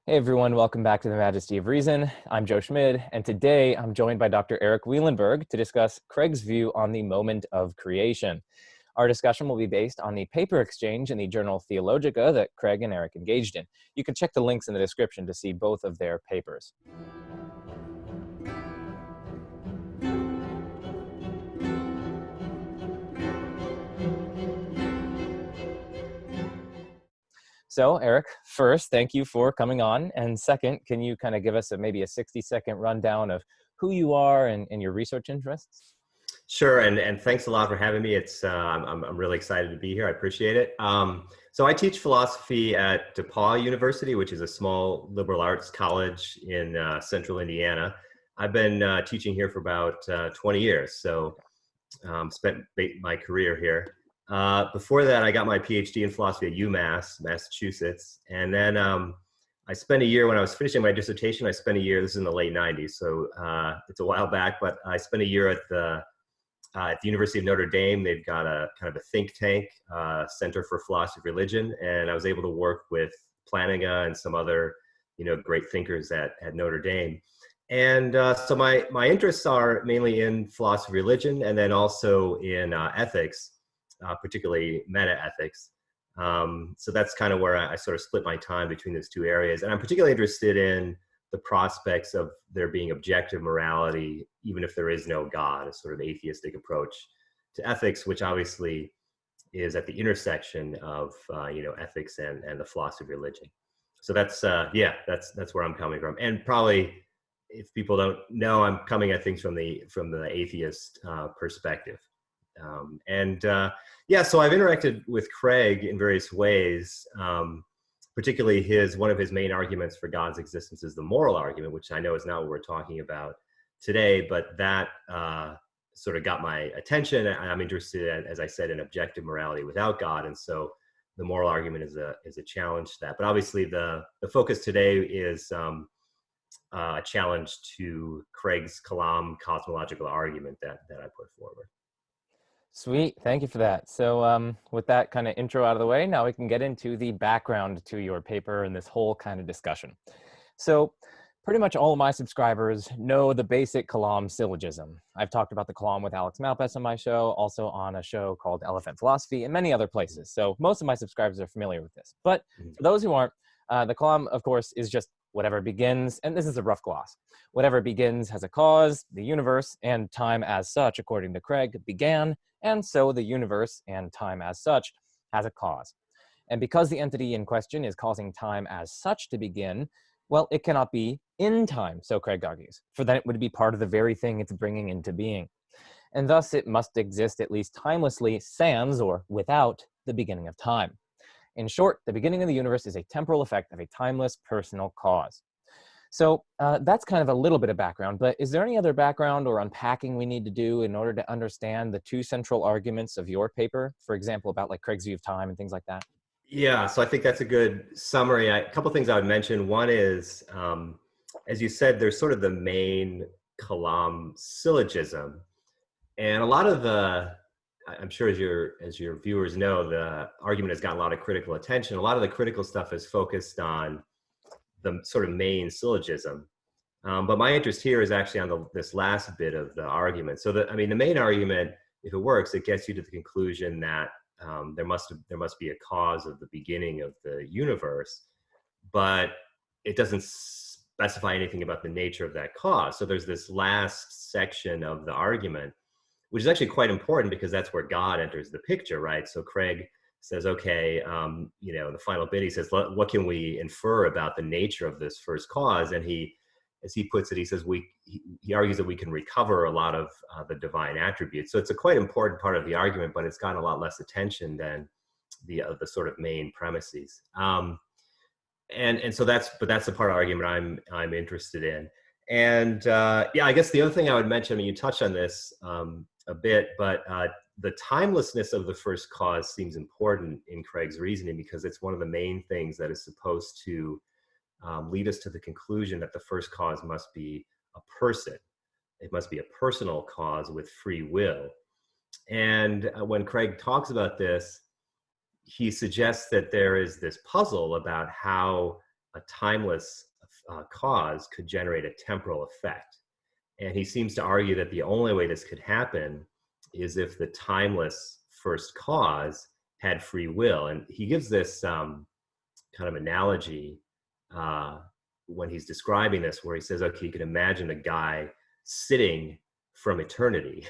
Hey everyone, welcome back to the Majesty of Reason. I'm Joe Schmid, and today I'm joined by Dr. Erik Wielenberg to discuss Craig's view on the moment of creation. Our discussion will be based on the paper exchange in the journal Theologica that Craig and Erik engaged in. You can check the links in the description to see both of their papers. So, Erik, first, thank you for coming on. And second, can you kind of give us maybe a 60-second rundown of who you are and your research interests? Sure, and thanks a lot for having me. I'm really excited to be here. I appreciate it. So I teach philosophy at DePauw University, which is a small liberal arts college in central Indiana. I've been teaching here for about 20 years, so spent my career here. Before that, I got my PhD in philosophy at UMass, Massachusetts, and then I spent a year when I was finishing my dissertation. I spent a year. This is in the late '90s, so it's a while back. But I spent a year at the University of Notre Dame. They've got a kind of a think tank, Center for Philosophy of Religion, and I was able to work with Plantinga and some other, great thinkers at Notre Dame. And so my interests are mainly in philosophy of religion, and then also in ethics, particularly meta-ethics. So that's kind of where I sort of split my time between those two areas. And I'm particularly interested in the prospects of there being objective morality, even if there is no God, a sort of atheistic approach to ethics, which obviously is at the intersection of ethics and the philosophy of religion. So that's where I'm coming from. And probably, if people don't know, I'm coming at things from the atheist perspective. So I've interacted with Craig in various ways. Particularly one of his main arguments for God's existence is the moral argument, which I know is not what we're talking about today, but that sort of got my attention. I'm interested, as I said, in objective morality without God, and so the moral argument is a challenge to that. But obviously, the focus today is a challenge to Craig's Kalam cosmological argument that I put forward. Sweet, thank you for that. So with that kind of intro out of the way, now we can get into the background to your paper and this whole kind of discussion. So pretty much all of my subscribers know the basic Kalam syllogism. I've talked about the Kalam with Alex Malpass on my show, also on a show called Elephant Philosophy, and many other places. So most of my subscribers are familiar with this. But for those who aren't, the Kalam, of course, is just whatever begins, and this is a rough gloss. Whatever begins has a cause, the universe, and time as such, according to Craig, began, and so the universe and time as such has a cause. And because the entity in question is causing time as such to begin, well, it cannot be in time, so Craig argues, for then it would be part of the very thing it's bringing into being. And thus it must exist at least timelessly, sans or without the beginning of time. In short, the beginning of the universe is a temporal effect of a timeless personal cause. So that's kind of a little bit of background, but is there any other background or unpacking we need to do in order to understand the two central arguments of your paper? For example, about like Craig's view of time and things like that? Yeah, so I think that's a good summary. A couple things I would mention. One is, as you said, there's sort of the main Kalam syllogism. And a lot of I'm sure as your viewers know, the argument has gotten a lot of critical attention. A lot of the critical stuff is focused on the sort of main syllogism. But my interest here is actually on this last bit of the argument. So the main argument, if it works, it gets you to the conclusion that there must be a cause of the beginning of the universe, but it doesn't specify anything about the nature of that cause. So there's this last section of the argument, which is actually quite important because that's where God enters the picture, right? So Craig says, okay, in the final bit, he says, what can we infer about the nature of this first cause? And he, as he puts it, he says, he argues that we can recover a lot of the divine attributes. So it's a quite important part of the argument, but it's gotten a lot less attention than the sort of main premises. And so that's the part of the argument I'm interested in. And I guess the other thing I would mention, you touched on this a bit, but the timelessness of the first cause seems important in Craig's reasoning because it's one of the main things that is supposed to lead us to the conclusion that the first cause must be a person. It must be a personal cause with free will. And when Craig talks about this, he suggests that there is this puzzle about how a timeless cause could generate a temporal effect. And he seems to argue that the only way this could happen is if the timeless first cause had free will. And he gives this kind of analogy when he's describing this, where he says, okay, you can imagine a guy sitting from eternity,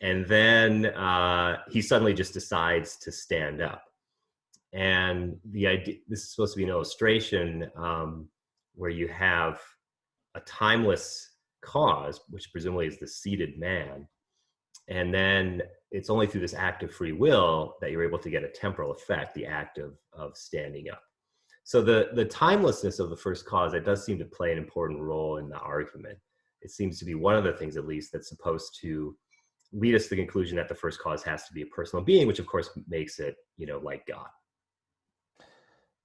and then he suddenly just decides to stand up. And the idea, this is supposed to be an illustration where you have a timeless cause, which presumably is the seated man, and then it's only through this act of free will that you're able to get a temporal effect, the act of standing up. So the timelessness of the first cause, it does seem to play an important role in the argument. It seems to be one of the things, at least, that's supposed to lead us to the conclusion that the first cause has to be a personal being, which of course makes it, like God.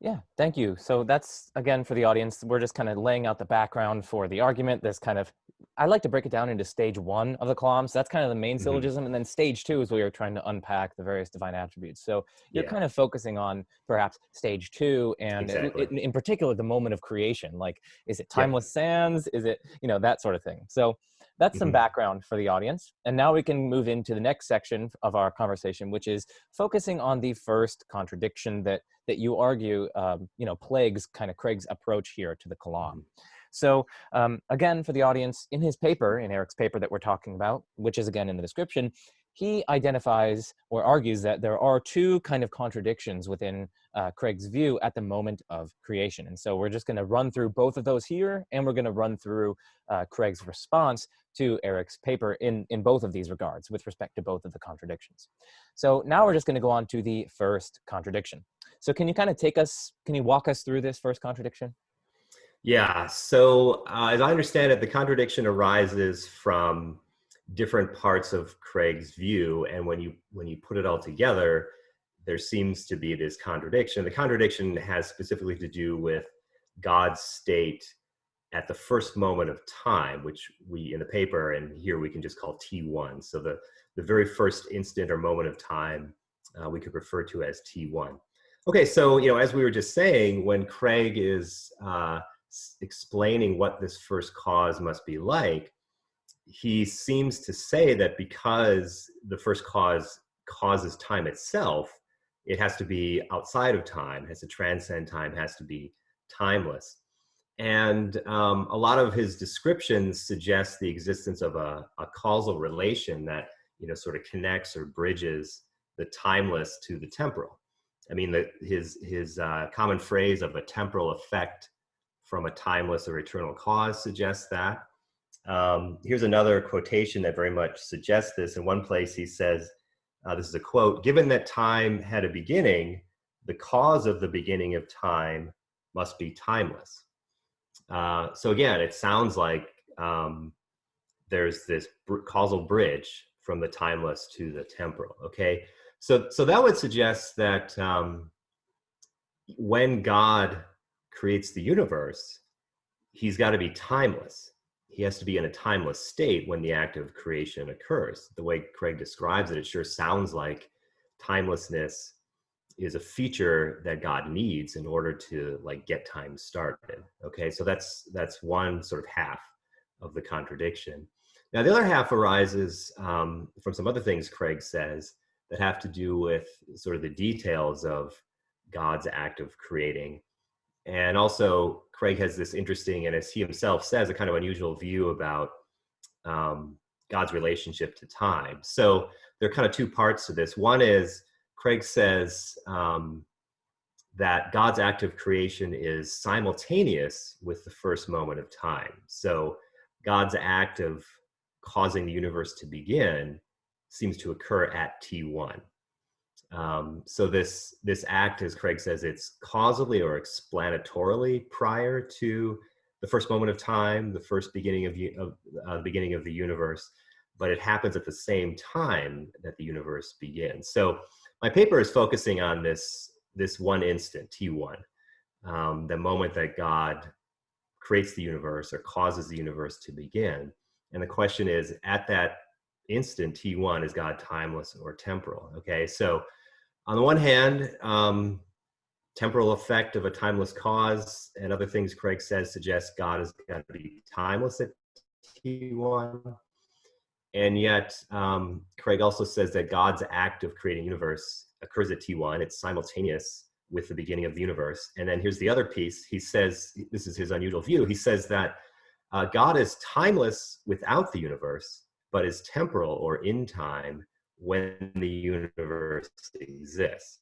Yeah, thank you. So that's, again, for the audience, we're just kind of laying out the background for the argument. This kind of, I like to break it down into stage one of the Kalam. So that's kind of the main syllogism. And then stage two is where you're trying to unpack the various divine attributes. So you're kind of focusing on perhaps stage two, and in particular, the moment of creation. Like, is it timeless sands? Is it, that sort of thing. So that's some background for the audience. And now we can move into the next section of our conversation, which is focusing on the first contradiction that you argue, plagues kind of Craig's approach here to the Kalam. So again, for the audience, in his paper, in Erik's paper that we're talking about, which is again in the description, he identifies or argues that there are two kind of contradictions within Craig's view at the moment of creation. And so we're just going to run through both of those here, and we're going to run through Craig's response to Erik's paper in both of these regards with respect to both of the contradictions. So now we're just going to go on to the first contradiction. So can you kind of can you walk us through this first contradiction? Yeah, so as I understand it, the contradiction arises from different parts of Craig's view, and when you put it all together, there seems to be this contradiction. The contradiction has specifically to do with God's state at the first moment of time, which we in the paper and here we can just call T1. So the very first instant or moment of time we could refer to as T1. Okay, so as we were just saying, when Craig is explaining what this first cause must be like, he seems to say that because the first cause causes time itself, it has to be outside of time, has to transcend time, has to be timeless. And a lot of his descriptions suggest the existence of a causal relation that sort of connects or bridges the timeless to the temporal. I mean, his common phrase of a temporal effect from a timeless or eternal cause suggests that. Here's another quotation that very much suggests this. In one place he says, this is a quote, "Given that time had a beginning, the cause of the beginning of time must be timeless." So again, it sounds like there's this causal bridge from the timeless to the temporal, okay? So that would suggest that when God creates the universe, he's got to be timeless. He has to be in a timeless state when the act of creation occurs. The way Craig describes it, it sure sounds like timelessness is a feature that God needs in order to get time started. Okay, so that's one sort of half of the contradiction. Now the other half arises from some other things Craig says that have to do with sort of the details of God's act of creating. And also Craig has this interesting, and as he himself says, a kind of unusual view about God's relationship to time. So there are kind of two parts to this. One is Craig says that God's act of creation is simultaneous with the first moment of time. So God's act of causing the universe to begin seems to occur at T1. So this act, as Craig says, it's causally or explanatorily prior to the first moment of time, the first beginning of the beginning of the universe, but it happens at the same time that the universe begins. So my paper is focusing on this one instant, T1, the moment that God creates the universe or causes the universe to begin. And the question is, at that instant, T1, is God timeless or temporal? Okay, so on the one hand, temporal effect of a timeless cause and other things Craig says suggest God has got to be timeless at T1. And yet, Craig also says that God's act of creating universe occurs at T1. It's simultaneous with the beginning of the universe. And then here's the other piece. He says, this is his unusual view. He says that God is timeless without the universe, but is temporal or in time when the universe exists.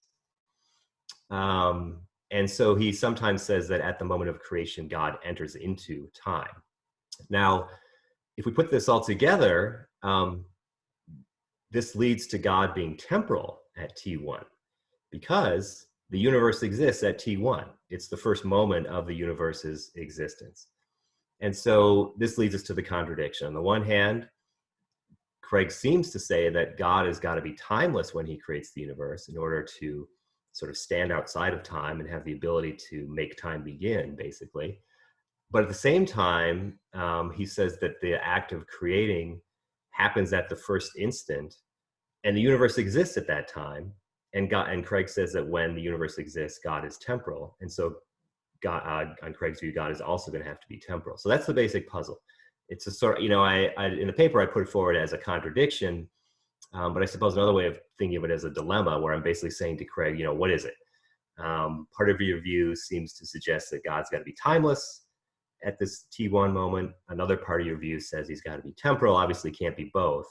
And so he sometimes says that at the moment of creation, God enters into time. Now, if we put this all together, this leads to God being temporal at T1 because the universe exists at T1. It's the first moment of the universe's existence. And so this leads us to the contradiction. On the one hand, Craig seems to say that God has got to be timeless when he creates the universe in order to sort of stand outside of time and have the ability to make time begin, basically. But at the same time, he says that the act of creating happens at the first instant, and the universe exists at that time. And Craig says that when the universe exists, God is temporal. And so God, on Craig's view, God is also going to have to be temporal. So that's the basic puzzle. It's a sort of, in the paper, I put it forward as a contradiction, but I suppose another way of thinking of it as a dilemma where I'm basically saying to Craig, what is it? Part of your view seems to suggest that God's got to be timeless at this T1 moment. Another part of your view says he's got to be temporal, obviously can't be both.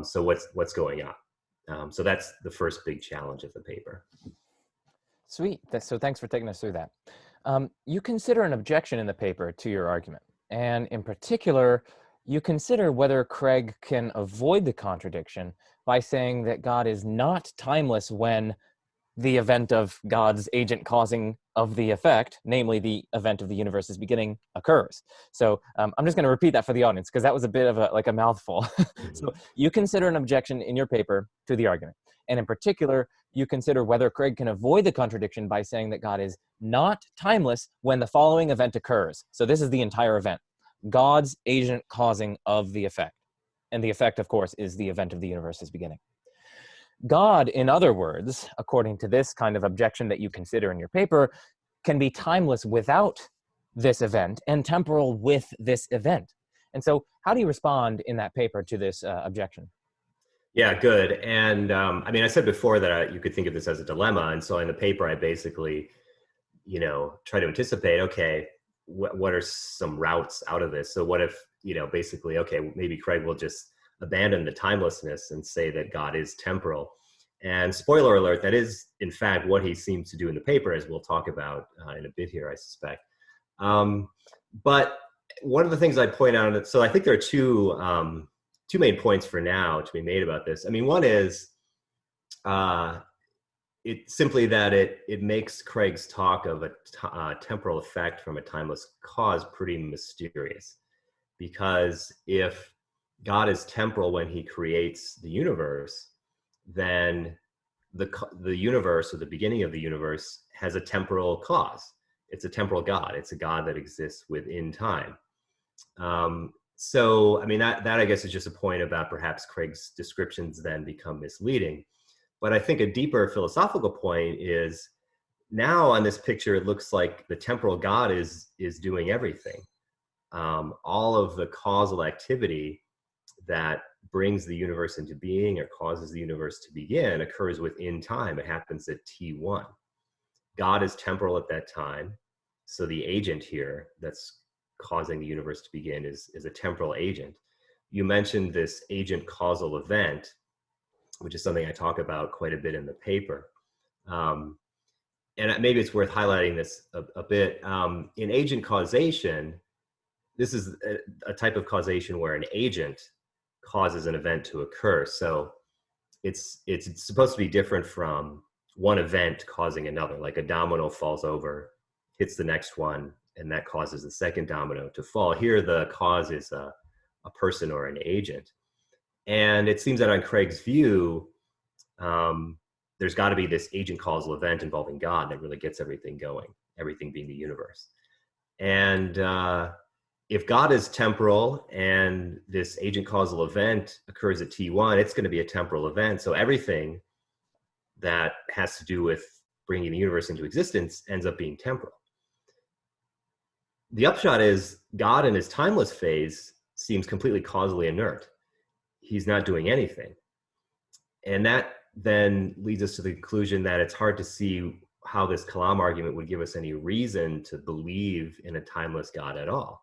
So what's going on? So that's the first big challenge of the paper. Sweet. So thanks for taking us through that. You consider an objection in the paper to your argument. And in particular, you consider whether Craig can avoid the contradiction by saying that God is not timeless when the event of God's agent causing of the effect, namely the event of the universe's beginning, occurs. So I'm just going to repeat that for the audience because that was a bit of a mouthful. So you consider an objection in your paper to the argument. And in particular, you consider whether Craig can avoid the contradiction by saying that God is not timeless when the following event occurs. So this is the entire event. God's agent causing of the effect. And the effect, of course, is the event of the universe's beginning. God, in other words, according to this kind of objection that you consider in your paper, can be timeless without this event and temporal with this event. And so how do you respond in that paper to this objection? Yeah, good. And I said before that you could think of this as a dilemma. And so in the paper, I basically, try to anticipate, okay, what are some routes out of this? So what if, basically, okay, maybe Craig will just abandon the timelessness and say that God is temporal. And spoiler alert, that is, in fact, what he seems to do in the paper, as we'll talk about in a bit here, I suspect. But one of the things I'd point out, so I think there are two main points for now to be made about this. One is it's simply that it makes Craig's talk of a temporal effect from a timeless cause pretty mysterious. Because if God is temporal when he creates the universe, then the universe, or the beginning of the universe, has a temporal cause. It's a temporal God. It's a God that exists within time. So, that I guess is just a point about perhaps Craig's descriptions then become misleading. But I think a deeper philosophical point is now on this picture, it looks like the temporal God is doing everything. All of the causal activity that brings the universe into being or causes the universe to begin occurs within time. It happens at T1. God is temporal at that time. So the agent here that's causing the universe to begin is a temporal agent. You mentioned this agent causal event, which is something I talk about quite a bit in the paper. And maybe it's worth highlighting this a bit. In agent causation, this is a type of causation where an agent causes an event to occur. So it's supposed to be different from one event causing another, like a domino falls over, hits the next one, and that causes the second domino to fall. Here, the cause is a person or an agent. And it seems that on Craig's view, there's got to be this agent causal event involving God that really gets everything going, everything being the universe. And if God is temporal and this agent causal event occurs at T1, it's going to be a temporal event. So everything that has to do with bringing the universe into existence ends up being temporal. The upshot is God in his timeless phase seems completely causally inert. He's not doing anything. And that then leads us to the conclusion that it's hard to see how this Kalam argument would give us any reason to believe in a timeless God at all.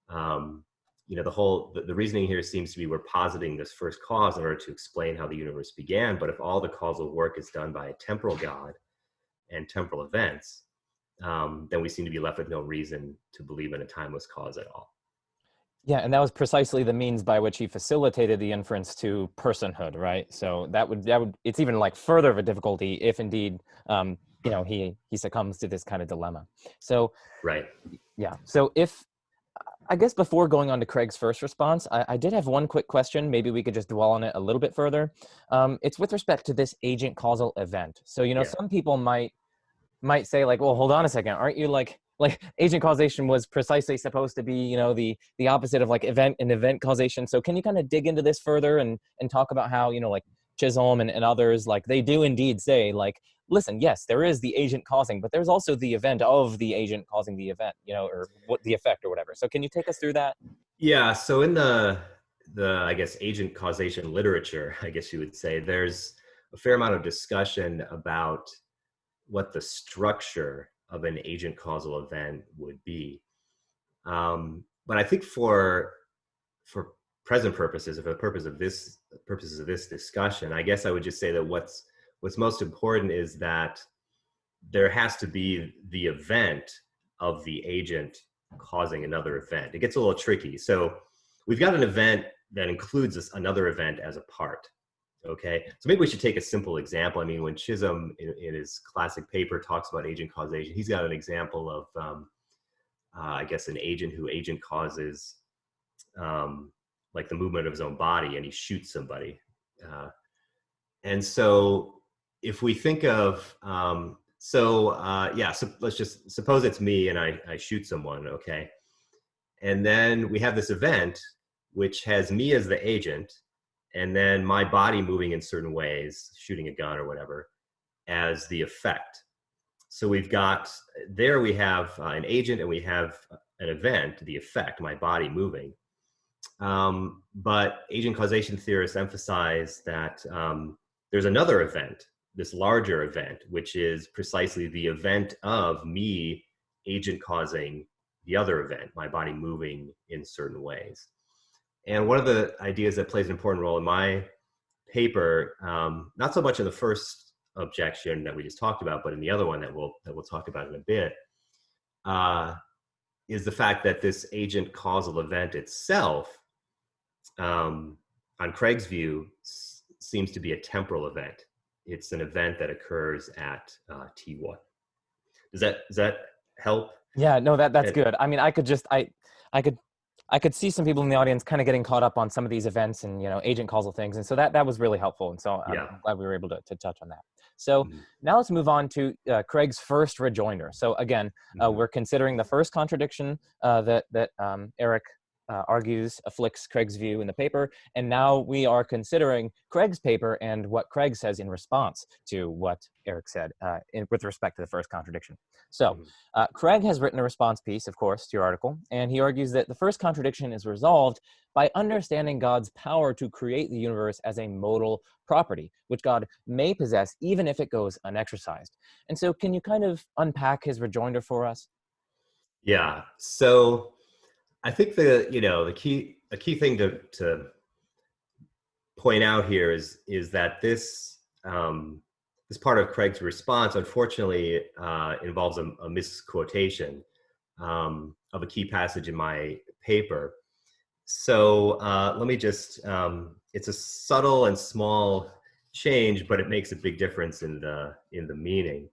The reasoning here seems to be we're positing this first cause in order to explain how the universe began. But if all the causal work is done by a temporal God and temporal events, then we seem to be left with no reason to believe in a timeless cause at all. Yeah, and that was precisely the means by which he facilitated the inference to personhood, right? So that would it's even like further of a difficulty if indeed he succumbs to this kind of dilemma. So right. Yeah. So if I guess before going on to Craig's first response, I did have one quick question. Maybe we could just dwell on it a little bit further. It's with respect to this agent causal event. So some people might say like, well, hold on a second, aren't you like agent causation was precisely supposed to be the opposite of like event causation? So can you kind of dig into this further and talk about how like Chisholm and others, like they do indeed say like, listen, yes, there is the agent causing, but there's also the event of the agent causing the event, or what the effect or whatever. So can you take us through that? Yeah. So in the I guess agent causation literature, I guess you would say, there's a fair amount of discussion about what the structure of an agent causal event would be. But I think for present purposes, for the purposes of this discussion, I guess I would just say that what's most important is that there has to be the event of the agent causing another event. It gets a little tricky. So we've got an event that includes another event as a part. Okay, so maybe we should take a simple example. I mean, when Chisholm in his classic paper talks about agent causation, he's got an example of, I guess, an agent who agent causes like the movement of his own body, and he shoots somebody. And so if we think of, so let's just suppose it's me and I shoot someone, okay? And then we have this event which has me as the agent, and then my body moving in certain ways, shooting a gun or whatever, as the effect. So we have an agent and we have an event, the effect, my body moving. But agent causation theorists emphasize that there's another event, this larger event, which is precisely the event of me agent causing the other event, my body moving in certain ways. And one of the ideas that plays an important role in my paper, not so much in the first objection that we just talked about, but in the other one that we'll talk about in a bit, is the fact that this agent causal event itself, on Craig's view, seems to be a temporal event. It's an event that occurs at T1. Does that help? Yeah, no, that's good. I mean, I could see some people in the audience kind of getting caught up on some of these events and agent causal things, and so that was really helpful. And so I'm glad we were able to touch on that. So now let's move on to Craig's first rejoinder. So again, we're considering the first contradiction that Erik argues afflicts Craig's view in the paper, and now we are considering Craig's paper and what Craig says in response to what Erik said with respect to the first contradiction. So Craig has written a response piece, of course, to your article, and he argues that the first contradiction is resolved by understanding God's power to create the universe as a modal property, which God may possess even if it goes unexercised. And so can you kind of unpack his rejoinder for us? Yeah. So I think the key thing to point out here is that this part of Craig's response, unfortunately, involves a misquotation of a key passage in my paper. So let me just, it's a subtle and small change, but it makes a big difference in the meaning.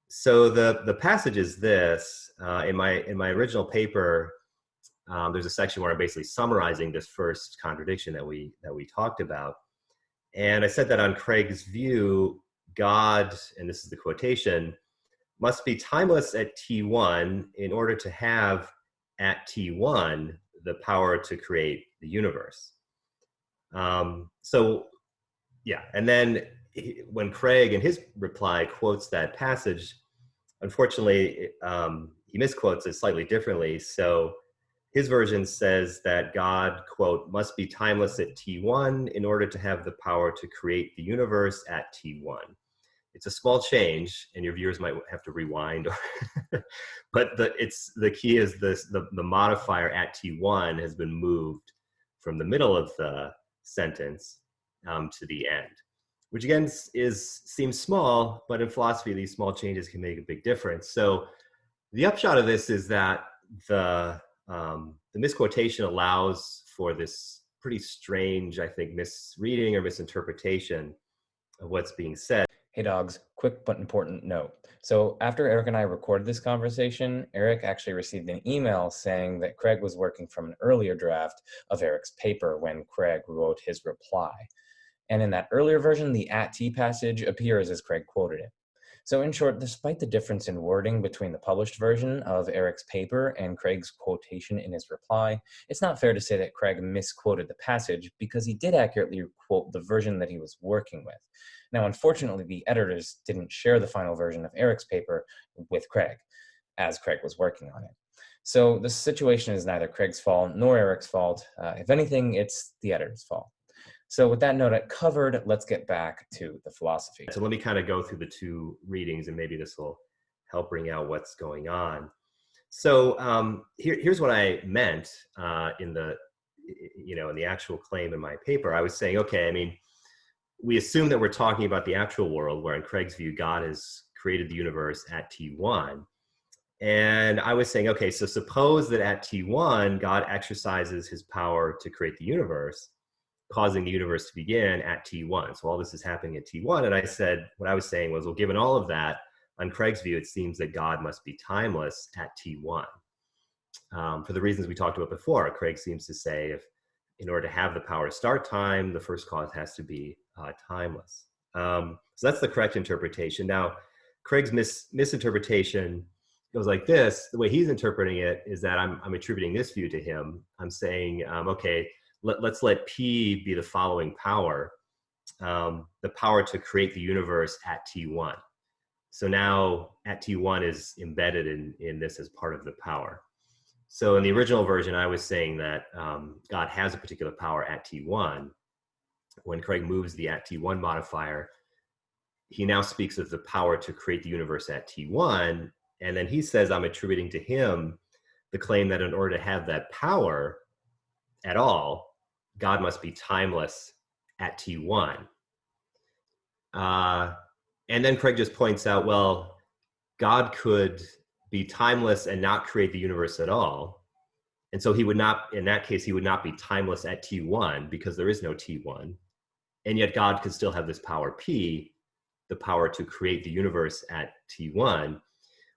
So the passage is this. In my original paper, there's a section where I'm basically summarizing this first contradiction that we talked about. And I said that on Craig's view, God, and this is the quotation, must be timeless at T1 in order to have at T1 the power to create the universe. And then when Craig in his reply quotes that passage, unfortunately, he misquotes it slightly differently. So his version says that God, quote, must be timeless at T1 in order to have the power to create the universe at T1. It's a small change, and your viewers might have to rewind. But the key is this: the modifier at T1 has been moved from the middle of the sentence to the end, which again seems small, but in philosophy, these small changes can make a big difference. So the upshot of this is that the misquotation allows for this pretty strange, I think, misreading or misinterpretation of what's being said. Hey dogs, quick but important note. So after Erik and I recorded this conversation, Erik actually received an email saying that Craig was working from an earlier draft of Erik's paper when Craig wrote his reply. And in that earlier version, the at T passage appears as Craig quoted it. So in short, despite the difference in wording between the published version of Erik's paper and Craig's quotation in his reply, it's not fair to say that Craig misquoted the passage because he did accurately quote the version that he was working with. Now, unfortunately, the editors didn't share the final version of Erik's paper with Craig, as Craig was working on it. So the situation is neither Craig's fault nor Erik's fault. If anything, it's the editor's fault. So with that note covered, let's get back to the philosophy. So let me kind of go through the two readings, and maybe this will help bring out what's going on. So here's what I meant in the actual claim in my paper. I was saying, okay, I mean, we assume that we're talking about the actual world, where in Craig's view, God has created the universe at T1. And I was saying, okay, so suppose that at T1, God exercises his power to create the universe, causing the universe to begin at T1. So all this is happening at T1. And I said, what I was saying was, well, given all of that, on Craig's view, it seems that God must be timeless at T1. For the reasons we talked about before, Craig seems to say if in order to have the power to start time, the first cause has to be timeless. So that's the correct interpretation. Now, Craig's misinterpretation goes like this. The way he's interpreting it is that I'm attributing this view to him. I'm saying, okay, let's let P be the following power, the power to create the universe at T1. So now at T1 is embedded in this as part of the power. So in the original version, I was saying that God has a particular power at T1. When Craig moves the at T1 modifier, he now speaks of the power to create the universe at T1. And then he says, I'm attributing to him the claim that in order to have that power at all, God must be timeless at T1. And then Craig just points out, well, God could be timeless and not create the universe at all. And so he would not, in that case, he would not be timeless at T1 because there is no T1. And yet God could still have this power P, the power to create the universe at T1,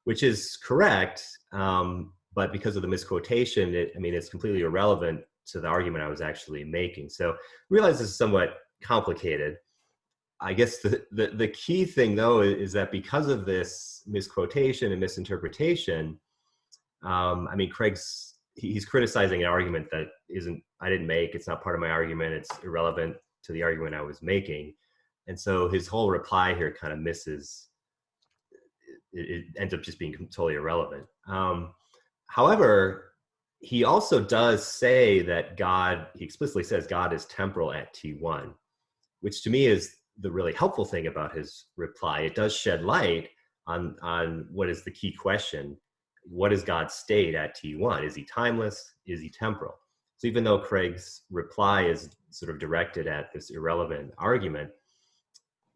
which is correct. But because of the misquotation, it's completely irrelevant to the argument I was actually making. So I realize this is somewhat complicated. I guess the key thing, though, is that because of this misquotation and misinterpretation, he's criticizing an argument that I didn't make. It's not part of my argument. It's irrelevant to the argument I was making. And so his whole reply here kind of misses, it ends up just being totally irrelevant. However, he also does say that he explicitly says God is temporal at T1, which to me is the really helpful thing about his reply. It does shed light on what is the key question. What is God's state at T1? Is he timeless? Is he temporal? So even though Craig's reply is sort of directed at this irrelevant argument,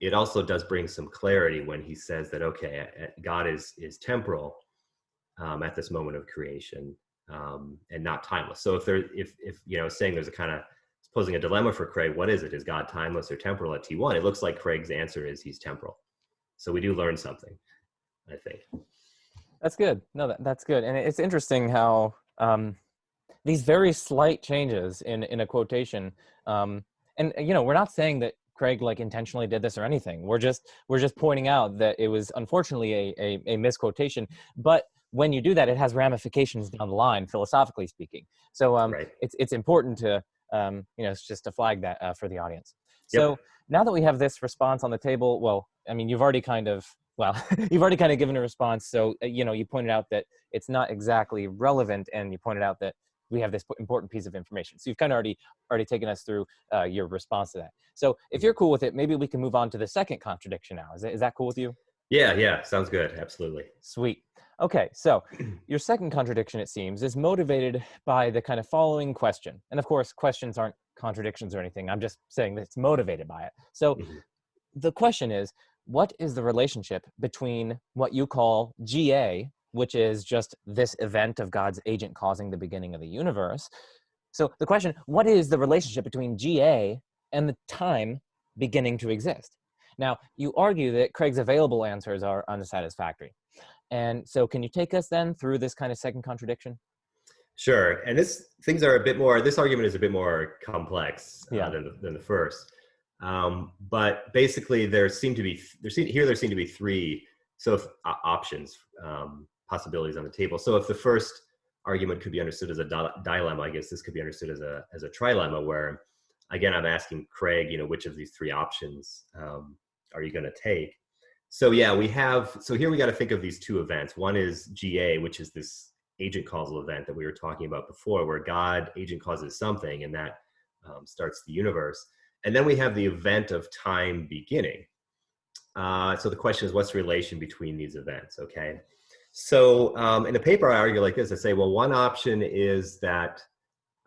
it also does bring some clarity when he says that, okay, God is temporal at this moment of creation and not timeless. So if saying there's a kind of posing a dilemma for Craig, what is it? Is God timeless or temporal at T1? It looks like Craig's answer is he's temporal. So we do learn something, I think. That's good. No, that's good. And it's interesting how these very slight changes in a quotation, and we're not saying that Craig intentionally did this or anything. We're just pointing out that it was unfortunately a misquotation. But when you do that, it has ramifications down the line, philosophically speaking. So Right. it's important to just to flag that for the audience. So now that we have this response on the table, well, I mean, you've already kind of, well, you've already kind of given a response. So, you pointed out that it's not exactly relevant, and you pointed out that we have this important piece of information. So you've kind of already taken us through your response to that. So if you're cool with it, maybe we can move on to the second contradiction now. Is that cool with you? Yeah, sounds good. Absolutely. Sweet. Okay, so your second contradiction, it seems, is motivated by the kind of following question. And of course, questions aren't contradictions or anything. I'm just saying that it's motivated by it. So Mhm. the question is, what is the relationship between what you call GA, which is just this event of God's agent causing the beginning of the universe? So the question, what is the relationship between GA and the time beginning to exist? Now, you argue that Craig's available answers are unsatisfactory. And so can you take us then through this kind of second contradiction? Sure. And this argument is a bit more complex Yeah. than the first. But basically there seem to be three options, possibilities on the table. So if the first argument could be understood as a dilemma, I guess this could be understood as a trilemma, where again, I'm asking Craig, which of these three options are you going to take? So yeah, here we got to think of these two events. One is GA, which is this agent causal event that we were talking about before, where God agent causes something, and that starts the universe. And then we have the event of time beginning. So the question is, what's the relation between these events? Okay. So in the paper, I argue like this. I say, well, one option is that,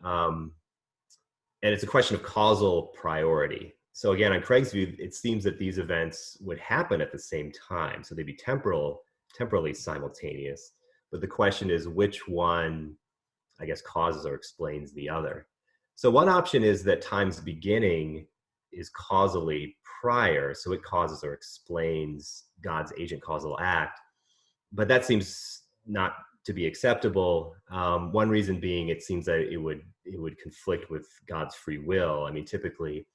and it's a question of causal priority. So again, on Craig's view, it seems that these events would happen at the same time. So they'd be temporally simultaneous. But the question is, which one, I guess, causes or explains the other? So one option is that time's beginning is causally prior, so it causes or explains God's agent causal act. But that seems not to be acceptable. One reason being, it seems that it would conflict with God's free will. I mean, typically,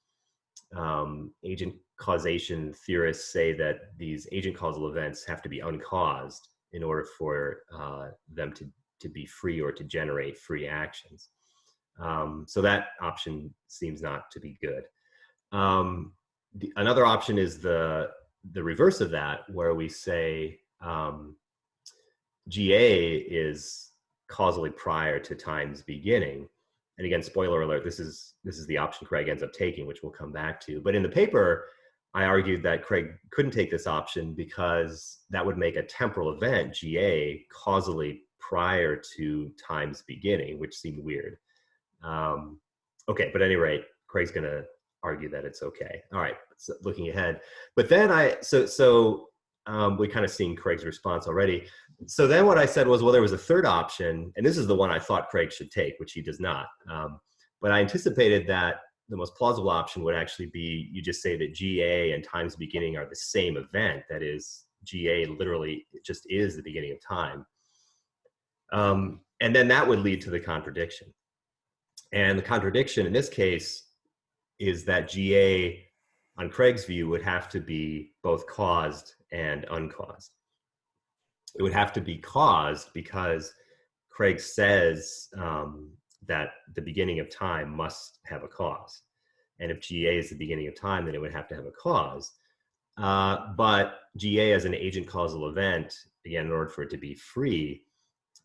agent causation theorists say that these agent causal events have to be uncaused in order for them to be free or to generate free actions. So that option seems not to be good. Another option is the reverse of that, where we say GA is causally prior to time's beginning. And again, spoiler alert, this is the option Craig ends up taking, which we'll come back to. But in the paper, I argued that Craig couldn't take this option because that would make a temporal event, GA, causally prior to time's beginning, which seemed weird. Okay, but at any rate, Craig's going to argue that it's okay. All right, so looking ahead. But then we kind of seen Craig's response already. So then what I said was, well, there was a third option, and this is the one I thought Craig should take, which he does not. But I anticipated that the most plausible option would actually be, you just say that GA and time's beginning are the same event. That is, GA literally just is the beginning of time. And then that would lead to the contradiction. And the contradiction in this case is that GA, on Craig's view, would have to be both caused and uncaused. It would have to be caused because Craig says that the beginning of time must have a cause. And if GA is the beginning of time, then it would have to have a cause. But GA as an agent causal event, again, in order for it to be free,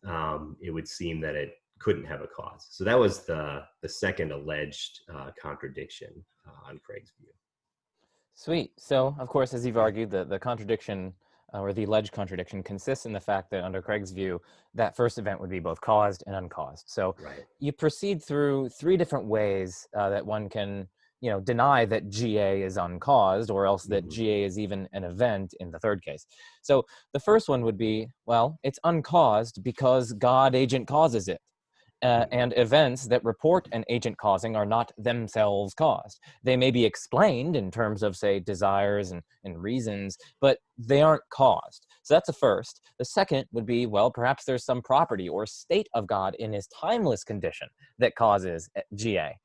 it would seem that it couldn't have a cause. So that was the second alleged contradiction on Craig's view. Sweet. So, of course, as you've argued, the contradiction or the alleged contradiction consists in the fact that under Craig's view, that first event would be both caused and uncaused. So Right. you proceed through three different ways that one can, deny that GA is uncaused, or else that GA is even an event in the third case. So the first one would be, well, it's uncaused because God agent causes it. And events that report an agent causing are not themselves caused. They may be explained in terms of, say, desires and reasons, but they aren't caused. So that's a first. The second would be, well, perhaps there's some property or state of God in his timeless condition that causes GA.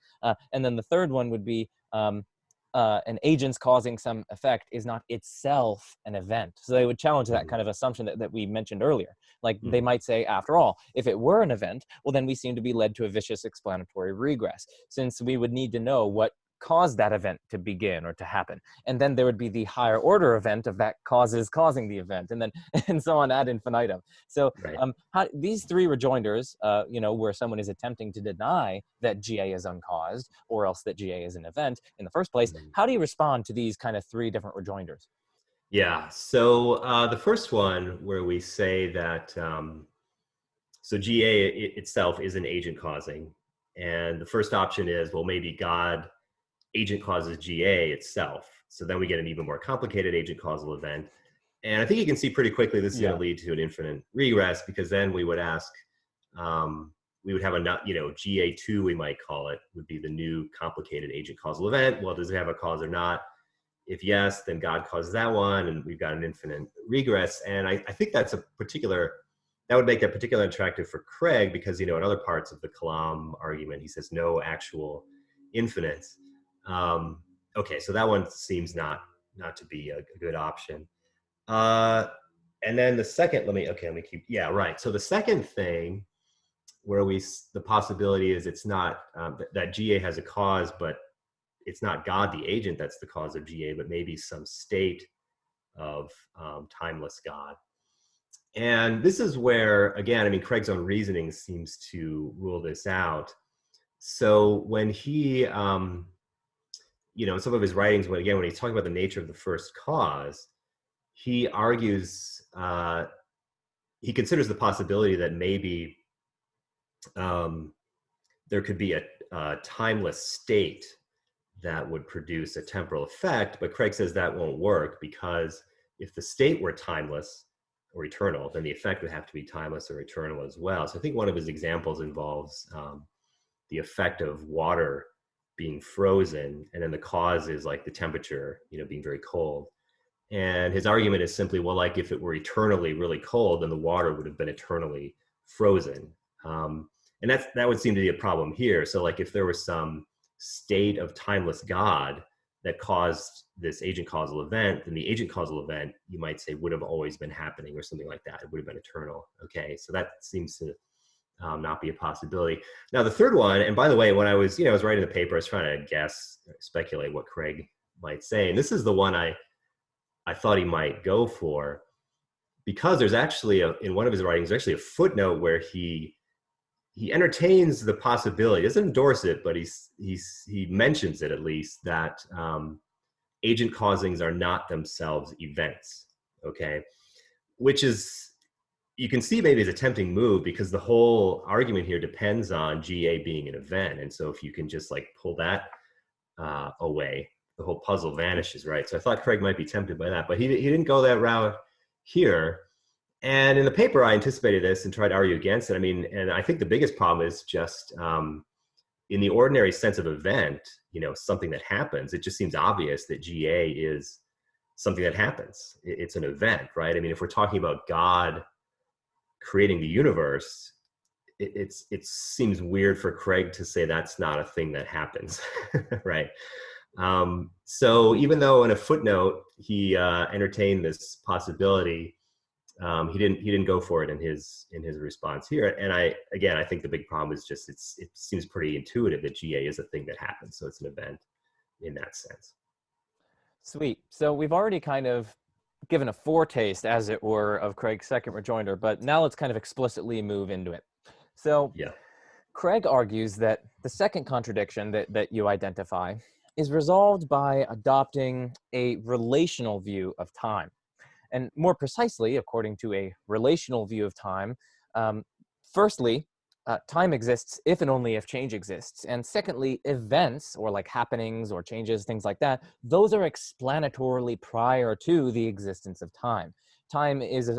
And then the third one would be an agent's causing some effect is not itself an event. So they would challenge that kind of assumption that we mentioned earlier. Like they might say, after all, if it were an event, well, then we seem to be led to a vicious explanatory regress, since we would need to know what caused that event to begin or to happen. And then there would be the higher order event of that causes causing the event, and then and so on ad infinitum. So Right. these three rejoinders, where someone is attempting to deny that GA is uncaused or else that GA is an event in the first place, Mhm. how do you respond to these kind of three different rejoinders? Yeah. So the first one where we say that so GA itself is an agent causing, and the first option is, well, maybe God agent causes GA itself. So then we get an even more complicated agent causal event. And I think you can see pretty quickly this is going Yeah. to lead to an infinite regress, because then we would ask, we would have GA2, we might call it, would be the new complicated agent causal event. Well, does it have a cause or not? If yes, then God causes that one, and we've got an infinite regress. And I think that would make that particularly attractive for Craig, because, in other parts of the Kalam argument, he says no actual infinites. Okay, so that one seems not to be a good option. And then the second, let me keep, yeah, right. So the second thing where the possibility is it's not, that GA has a cause, but it's not God, the agent, that's the cause of GA, but maybe some state of timeless God. And this is where, again, Craig's own reasoning seems to rule this out. So when he, in some of his writings, when he's talking about the nature of the first cause, he argues, he considers the possibility that maybe there could be a timeless state that would produce a temporal effect, but Craig says that won't work, because if the state were timeless or eternal, then the effect would have to be timeless or eternal as well. So I think one of his examples involves the effect of water being frozen, and then the cause is like the temperature, being very cold. And his argument is simply, well, like if it were eternally really cold, then the water would have been eternally frozen. And that would seem to be a problem here. So like if there was some state of timeless God that caused this agent causal event, then the agent causal event, you might say, would have always been happening or something like that. It would have been eternal. Okay, so that seems to not be a possibility. Now the third one, and by the way, when I was writing the paper, I was trying to speculate what Craig might say, and this is the one I thought he might go for, because there's actually in one of his writings, there's actually a footnote where he entertains the possibility, doesn't endorse it, but he mentions it at least, that agent causings are not themselves events. Okay, which is, you can see maybe as a tempting move, because the whole argument here depends on GA being an event, and so if you can just like pull that away, the whole puzzle vanishes, right? So I thought Craig might be tempted by that, but he didn't go that route here. And in the paper, I anticipated this and tried to argue against it. And I think the biggest problem is just in the ordinary sense of event, something that happens, it just seems obvious that GA is something that happens. It's an event, right? If we're talking about God creating the universe, it seems weird for Craig to say that's not a thing that happens, right? So even though in a footnote he entertained this possibility, he didn't go for it in his response here. And I think the big problem is just it seems pretty intuitive that GA is a thing that happens, so it's an event in that sense. Sweet. So we've already kind of given a foretaste, as it were, of Craig's second rejoinder, but now let's kind of explicitly move into it. So Yeah. Craig argues that the second contradiction that you identify is resolved by adopting a relational view of time. And more precisely, according to a relational view of time, firstly, time exists if and only if change exists. And secondly, events, or like happenings or changes, things like that, those are explanatorily prior to the existence of time. Time is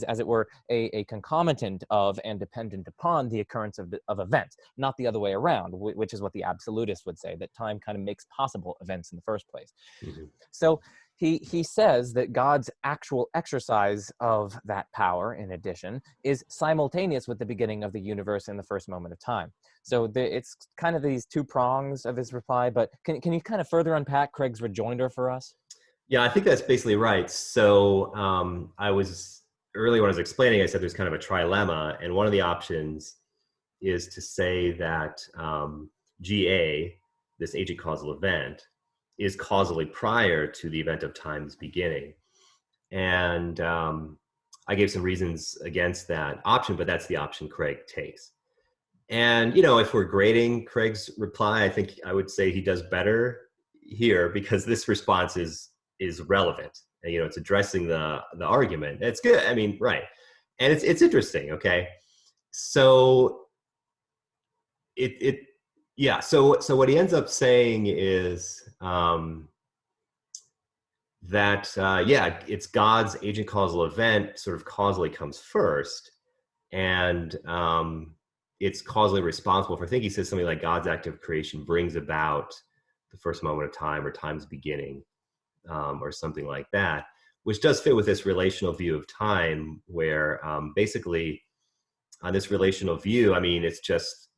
as it were, a concomitant of and dependent upon the occurrence of events, not the other way around, which is what the absolutist would say, that time kind of makes possible events in the first place. Mm-hmm. So he says that God's actual exercise of that power, in addition, is simultaneous with the beginning of the universe in the first moment of time. So it's kind of these two prongs of his reply, but can you kind of further unpack Craig's rejoinder for us? Yeah, I think that's basically right. So I was, earlier when I was explaining, I said there's kind of a trilemma, and one of the options is to say that GA this agent causal event, is causally prior to the event of time's beginning. And I gave some reasons against that option, but that's the option Craig takes. And, if we're grading Craig's reply, I think I would say he does better here because this response is relevant. And, it's addressing the argument. It's good. I mean, right. And it's interesting. Okay. So yeah. So what he ends up saying is that, it's God's agent causal event sort of causally comes first. And it's causally responsible for, I think he says something like God's act of creation brings about the first moment of time or time's beginning, or something like that, which does fit with this relational view of time where basically on this relational view, I mean, it's just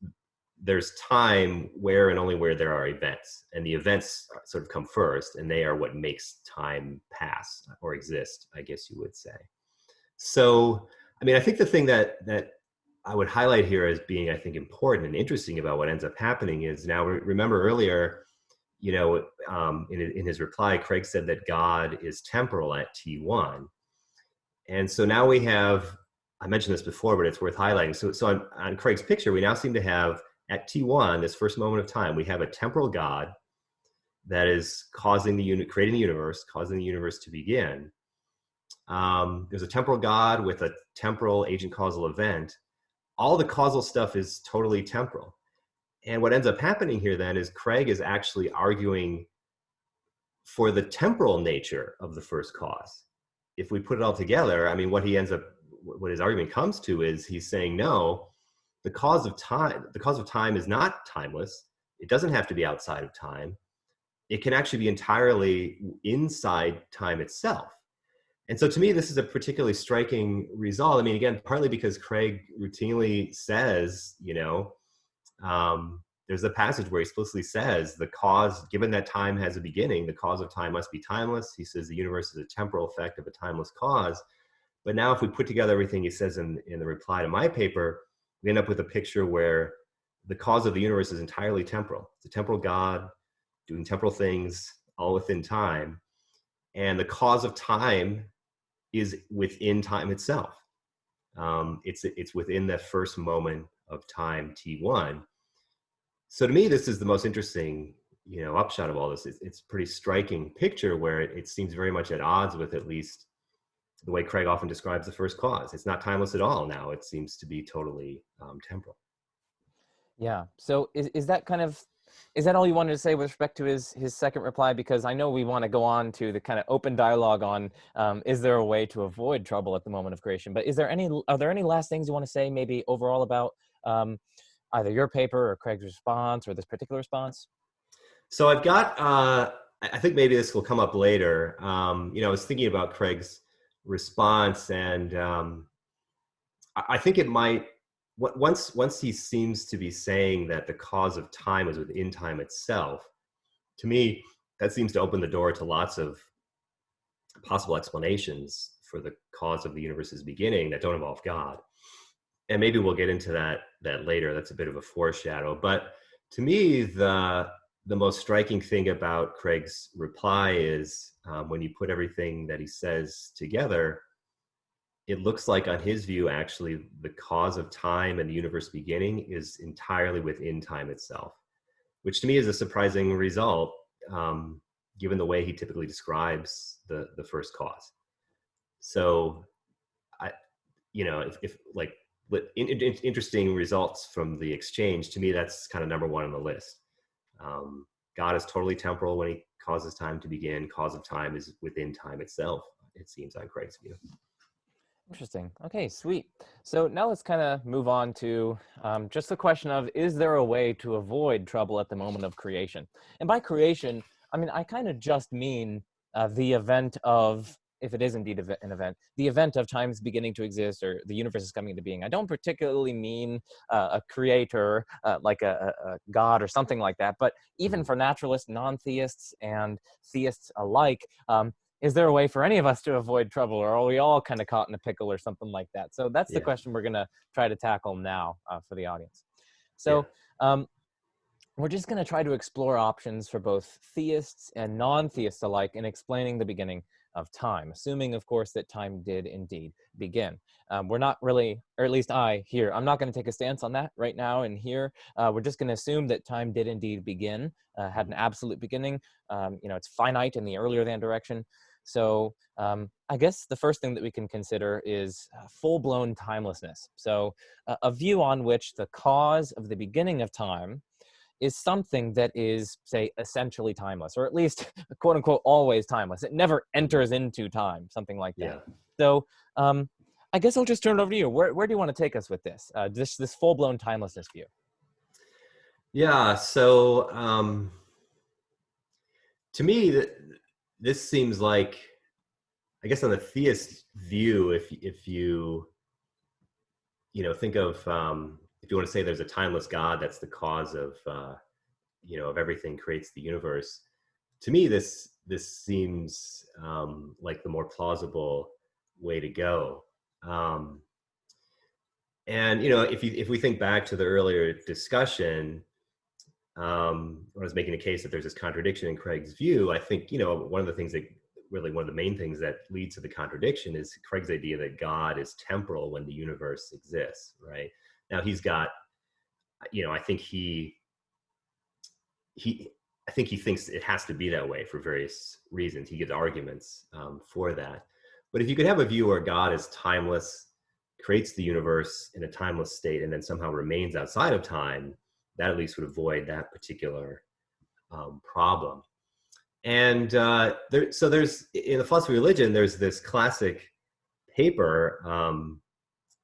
there's time where and only where there are events, and the events sort of come first, and they are what makes time pass or exist, I guess you would say. So, I mean, I think the thing that I would highlight here as being, I think, important and interesting about what ends up happening is, now remember earlier, in his reply, Craig said that God is temporal at T1. And so now we have, I mentioned this before, but it's worth highlighting. So on Craig's picture, we now seem to have at T1, this first moment of time, we have a temporal God that is creating the universe, causing the universe to begin. There's a temporal God with a temporal agent causal event. All the causal stuff is totally temporal. And what ends up happening here then is Craig is actually arguing for the temporal nature of the first cause. If we put it all together, I mean, what his argument comes to is he's saying, no, the cause of time is not timeless. It doesn't have to be outside of time. It can actually be entirely inside time itself. And so to me, this is a particularly striking result. I mean, again, partly because Craig routinely says, there's a passage where he explicitly says the cause, given that time has a beginning, the cause of time must be timeless. He says the universe is a temporal effect of a timeless cause. But now if we put together everything he says in the reply to my paper, we end up with a picture where the cause of the universe is entirely temporal. It's a temporal God doing temporal things all within time. And the cause of time is within time itself. It's within that first moment of time, T1. So to me, this is the most interesting, upshot of all this. It's a pretty striking picture where it seems very much at odds with at least the way Craig often describes the first cause. It's not timeless at all now. It seems to be totally temporal. Yeah. So is that all you wanted to say with respect to his second reply? Because I know we want to go on to the kind of open dialogue on is there a way to avoid trouble at the moment of creation? But are there any last things you want to say maybe overall about either your paper or Craig's response or this particular response? So I've got, I think maybe this will come up later. I was thinking about Craig's response, and I think it might, once he seems to be saying that the cause of time is within time itself, to me, that seems to open the door to lots of possible explanations for the cause of the universe's beginning that don't involve God. And maybe we'll get into that later. That's a bit of a foreshadow. But to me, the most striking thing about Craig's reply is when you put everything that he says together, it looks like on his view, actually, the cause of time and the universe beginning is entirely within time itself, which to me is a surprising result, given the way he typically describes the first cause. So, interesting results from the exchange, to me, that's kind of number one on the list. God is totally temporal when he causes time to begin. Cause of time is within time itself, it seems, on Craig's view. Interesting. Okay, sweet. So now let's kind of move on to just the question of, is there a way to avoid trouble at the moment of creation? And by creation, I mean, I kind of just mean the event of, if it is indeed an event, the event of time's beginning to exist or the universe is coming into being. I don't particularly mean a creator, like a god or something like that, but even for naturalists, non-theists, and theists alike, is there a way for any of us to avoid trouble, or are we all kind of caught in a pickle or something like that? So that's the question we're going to try to tackle now for the audience. So we're just going to try to explore options for both theists and non-theists alike in explaining the beginning of time, assuming, of course, that time did indeed begin. We're not really, or at least I'm not going to take a stance on that right now and here. We're just going to assume that time did indeed begin, had an absolute beginning. It's finite in the earlier than direction. So I guess the first thing that we can consider is full-blown timelessness. So a view on which the cause of the beginning of time is something that is, say, essentially timeless, or at least, quote unquote, always timeless. It never enters into time, something like that. Yeah. So I guess I'll just turn it over to you. Where do you want to take us with this, this full-blown timelessness view? Yeah. So to me, this seems like, I guess, on the theist view, if you think of, if you want to say there's a timeless God that's the cause of of everything, creates the universe. To me, this seems like the more plausible way to go. And if we think back to the earlier discussion, when I was making a case that there's this contradiction in Craig's view, I think one of the main things that leads to the contradiction is Craig's idea that God is temporal when the universe exists. Right now, he's got, I think I think he thinks it has to be that way for various reasons. He gives arguments for that. But if you could have a view where God is timeless, creates the universe in a timeless state, and then somehow remains outside of time, that at least would avoid that particular problem. And so there's, in the philosophy of religion, there's this classic paper,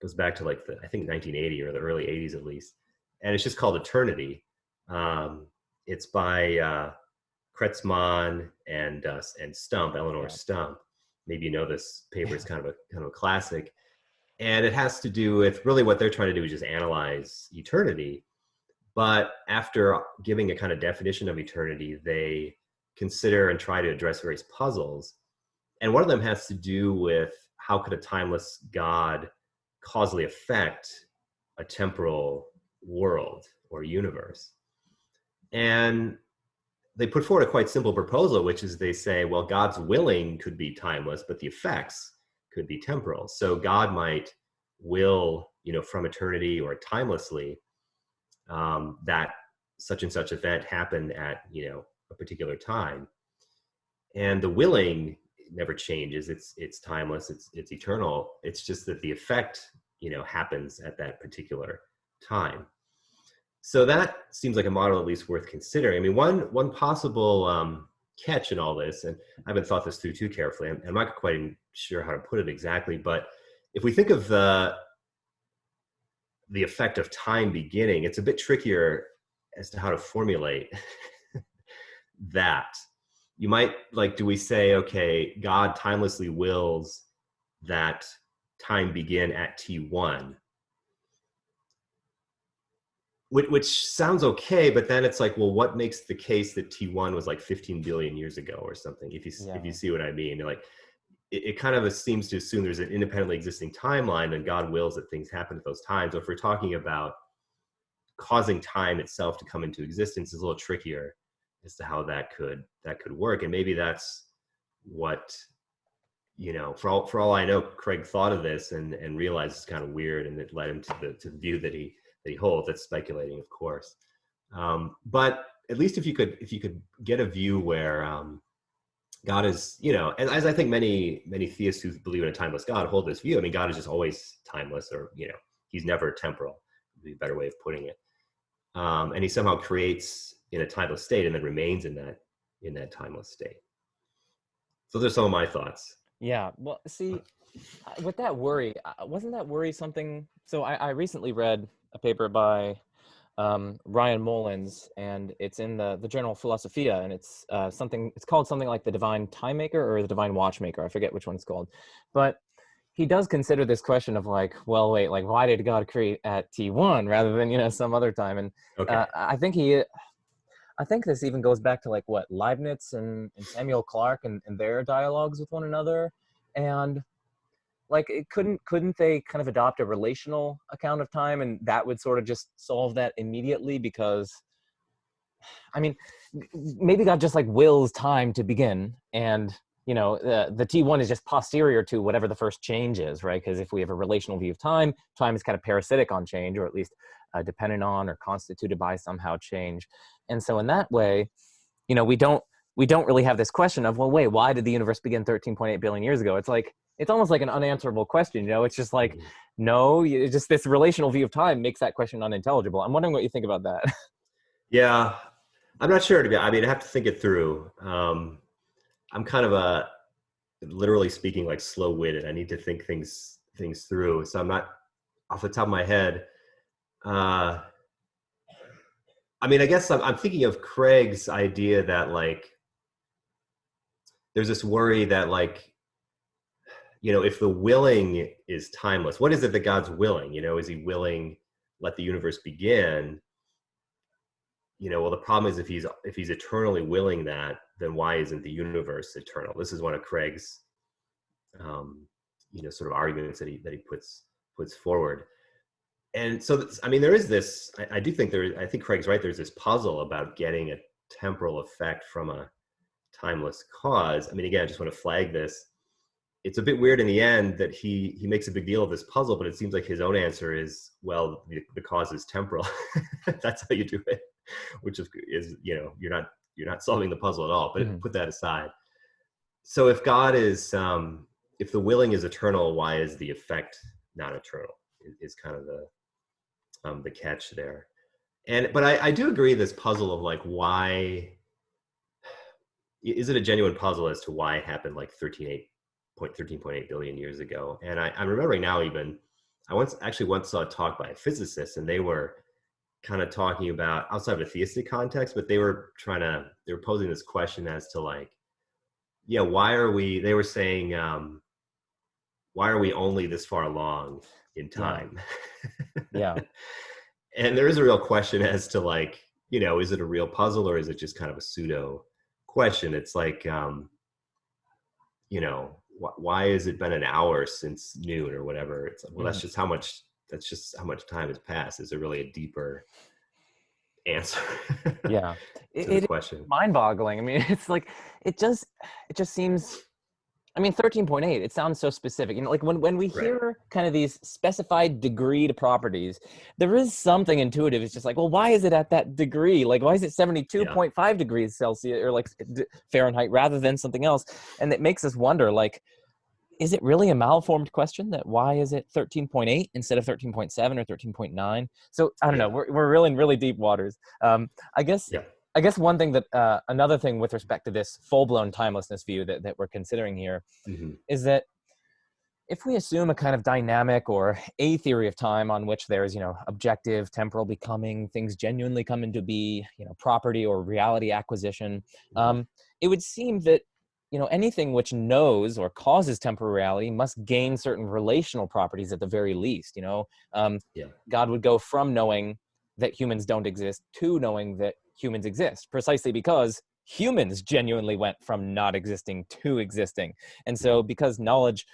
goes back to like I think 1980 or the early 80s at least, and it's just called Eternity. It's by Kretzmann and Stump, Eleanor Stump. Maybe you know this paper is kind of a classic, and it has to do with really what they're trying to do is just analyze eternity. But after giving a kind of definition of eternity, they consider and try to address various puzzles. And one of them has to do with how could a timeless God causally affect a temporal world or universe. And they put forward a quite simple proposal, which is they say, well, God's willing could be timeless, but the effects could be temporal. So God might will, from eternity or timelessly, that such and such event happened at, a particular time. And the willing never changes. It's timeless. It's eternal. It's just that the effect, happens at that particular time. So that seems like a model at least worth considering. I mean, one possible catch in all this, and I haven't thought this through too carefully, I'm not quite sure how to put it exactly, but if we think of the effect of time beginning, it's a bit trickier as to how to formulate that. You might, do we say, okay, God timelessly wills that time begin at T1? Which sounds okay, but then it's like, well, what makes the case that T1 was like 15 billion years ago or something? If you see what I mean, it kind of seems to assume there's an independently existing timeline and God wills that things happen at those times. So if we're talking about causing time itself to come into existence, is a little trickier as to how that could work. And maybe that's what, for all I know, Craig thought of this and realized it's kind of weird, and it led him to the view that he holds. That's speculating, of course. But at least if you could get a view where God is, and as I think many theists who believe in a timeless God hold this view. I mean, God is just always timeless, or he's never temporal, would be a better way of putting it. And he somehow creates in a timeless state and then remains in that timeless state. So those are some of my thoughts. Yeah, well, see, with that worry, wasn't that worry something? So I recently read a paper by Ryan Mullins, and it's in the Journal Philosophia, and it's called something like the Divine Time Maker or the Divine Watchmaker. I forget which one it's called, but he does consider this question of well, wait, why did God create at T1 rather than some other time? And Okay. I think this even goes back to what Leibniz and Samuel Clarke and their dialogues with one another, and couldn't they kind of adopt a relational account of time, and that would sort of just solve that immediately, because I mean, maybe God just like wills time to begin, and the T1 is just posterior to whatever the first change is, right? Because if we have a relational view of time, time is kind of parasitic on change, or at least dependent on or constituted by somehow change. And so in that way, we don't really have this question of, well, wait, why did the universe begin 13.8 billion years ago? It's almost like an unanswerable question. It's just like, no, just this relational view of time makes that question unintelligible. I'm wondering what you think about that. Yeah, I'm not sure I mean, I have to think it through. I'm kind of literally speaking, like slow-witted. I need to think things through. So I'm not off the top of my head. I mean, I guess I'm thinking of Craig's idea that like, there's this worry that like, if the willing is timeless, what is it that God's willing? Is he willing, let the universe begin? Well, the problem is if he's eternally willing that, then why isn't the universe eternal? This is one of Craig's, sort of arguments that he puts forward. And so, I mean, there is this, I think Craig's right. There's this puzzle about getting a temporal effect from a timeless cause. I mean, again, I just want to flag this. It's a bit weird in the end that he makes a big deal of this puzzle, but it seems like his own answer is, well, the cause is temporal. That's how you do it, which is you're not solving the puzzle at all. But put that aside. So if God is, if the willing is eternal, why is the effect not eternal? Is kind of the catch there. But I do agree this puzzle of like, why is it a genuine puzzle as to why it happened like 13.8 billion years ago? And I'm remembering now, even I once saw a talk by a physicist, and they were kind of talking about, outside of a theistic context, but they were posing this question as to like, yeah, they were saying, why are we only this far along in time? Yeah. And there is a real question as to like, is it a real puzzle or is it just kind of a pseudo question? It's like, why has it been an hour since noon or whatever? It's like, well, that's just how much time has passed. Is there really a deeper answer? Yeah. To the question. It's mind-boggling. I mean, it's like, it just seems, I mean, 13.8, it sounds so specific. Like when we hear kind of these specified degree to properties, there is something intuitive. It's just like, well, why is it at that degree? Like, why is it 72.5 degrees Celsius or like Fahrenheit rather than something else? And it makes us wonder, like, is it really a malformed question that why is it 13.8 instead of 13.7 or 13.9? So I don't know. We're really in really deep waters. I guess one thing that another thing with respect to this full-blown timelessness view that we're considering here is that if we assume a kind of dynamic or a theory of time on which there's, objective temporal becoming, things genuinely come into be, property or reality acquisition, it would seem that anything which knows or causes temporal reality must gain certain relational properties at the very least. God would go from knowing that humans don't exist to knowing that humans exist, precisely because humans genuinely went from not existing to existing. And so because knowledge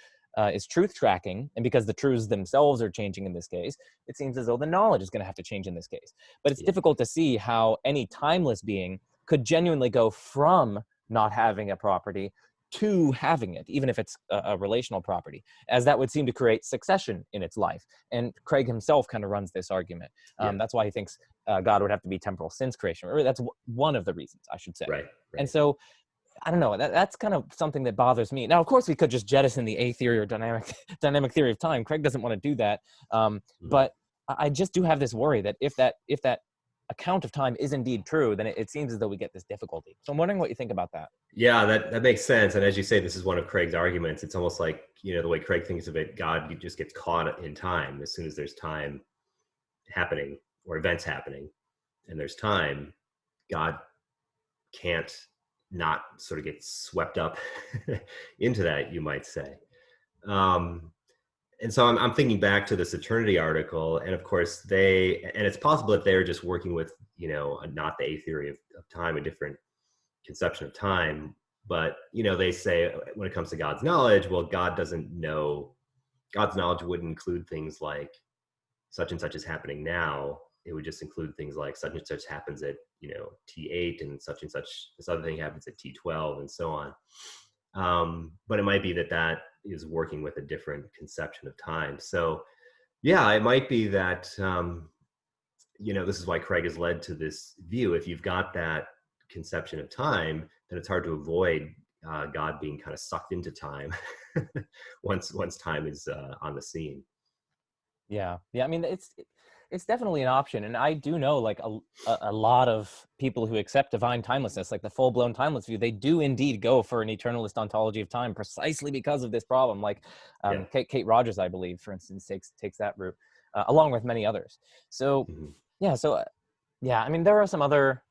is truth tracking, and because the truths themselves are changing in this case, it seems as though the knowledge is going to have to change in this case. But it's difficult to see how any timeless being could genuinely go from not having a property to having it, even if it's a relational property, as that would seem to create succession in its life. And Craig himself kind of runs this argument. That's why he thinks God would have to be temporal since creation. Or that's one of the reasons, I should say. Right. And so, I don't know, that's kind of something that bothers me. Now, of course, we could just jettison the A theory or dynamic theory of time. Craig doesn't want to do that. But I just do have this worry that if that account of time is indeed true, then it seems as though we get this difficulty. So I'm wondering what you think about that. Yeah, that makes sense. And as you say, this is one of Craig's arguments. It's almost like, the way Craig thinks of it, God just gets caught in time. As soon as there's time happening or events happening and there's time, God can't not sort of get swept up into that, you might say. And so I'm thinking back to this Eternity article, and of course and it's possible that they're just working with, not the A theory of time, a different conception of time. But, they say when it comes to God's knowledge, well, God doesn't know, God's knowledge would include things like such and such is happening now. it would just include things like such and such happens at, T8, and such this other thing happens at T12, and so on. But it might be that is working with a different conception of time. So yeah, it might be that, this is why Craig has led to this view. If you've got that conception of time, then it's hard to avoid God being kind of sucked into time once time is on the scene. Yeah. I mean, it's definitely an option, and I do know like a lot of people who accept divine timelessness, like the full-blown timeless view. They do indeed go for an eternalist ontology of time precisely because of this problem. Like Kate Rogers, I believe, for instance, takes that route, along with many others. So I mean, there are some other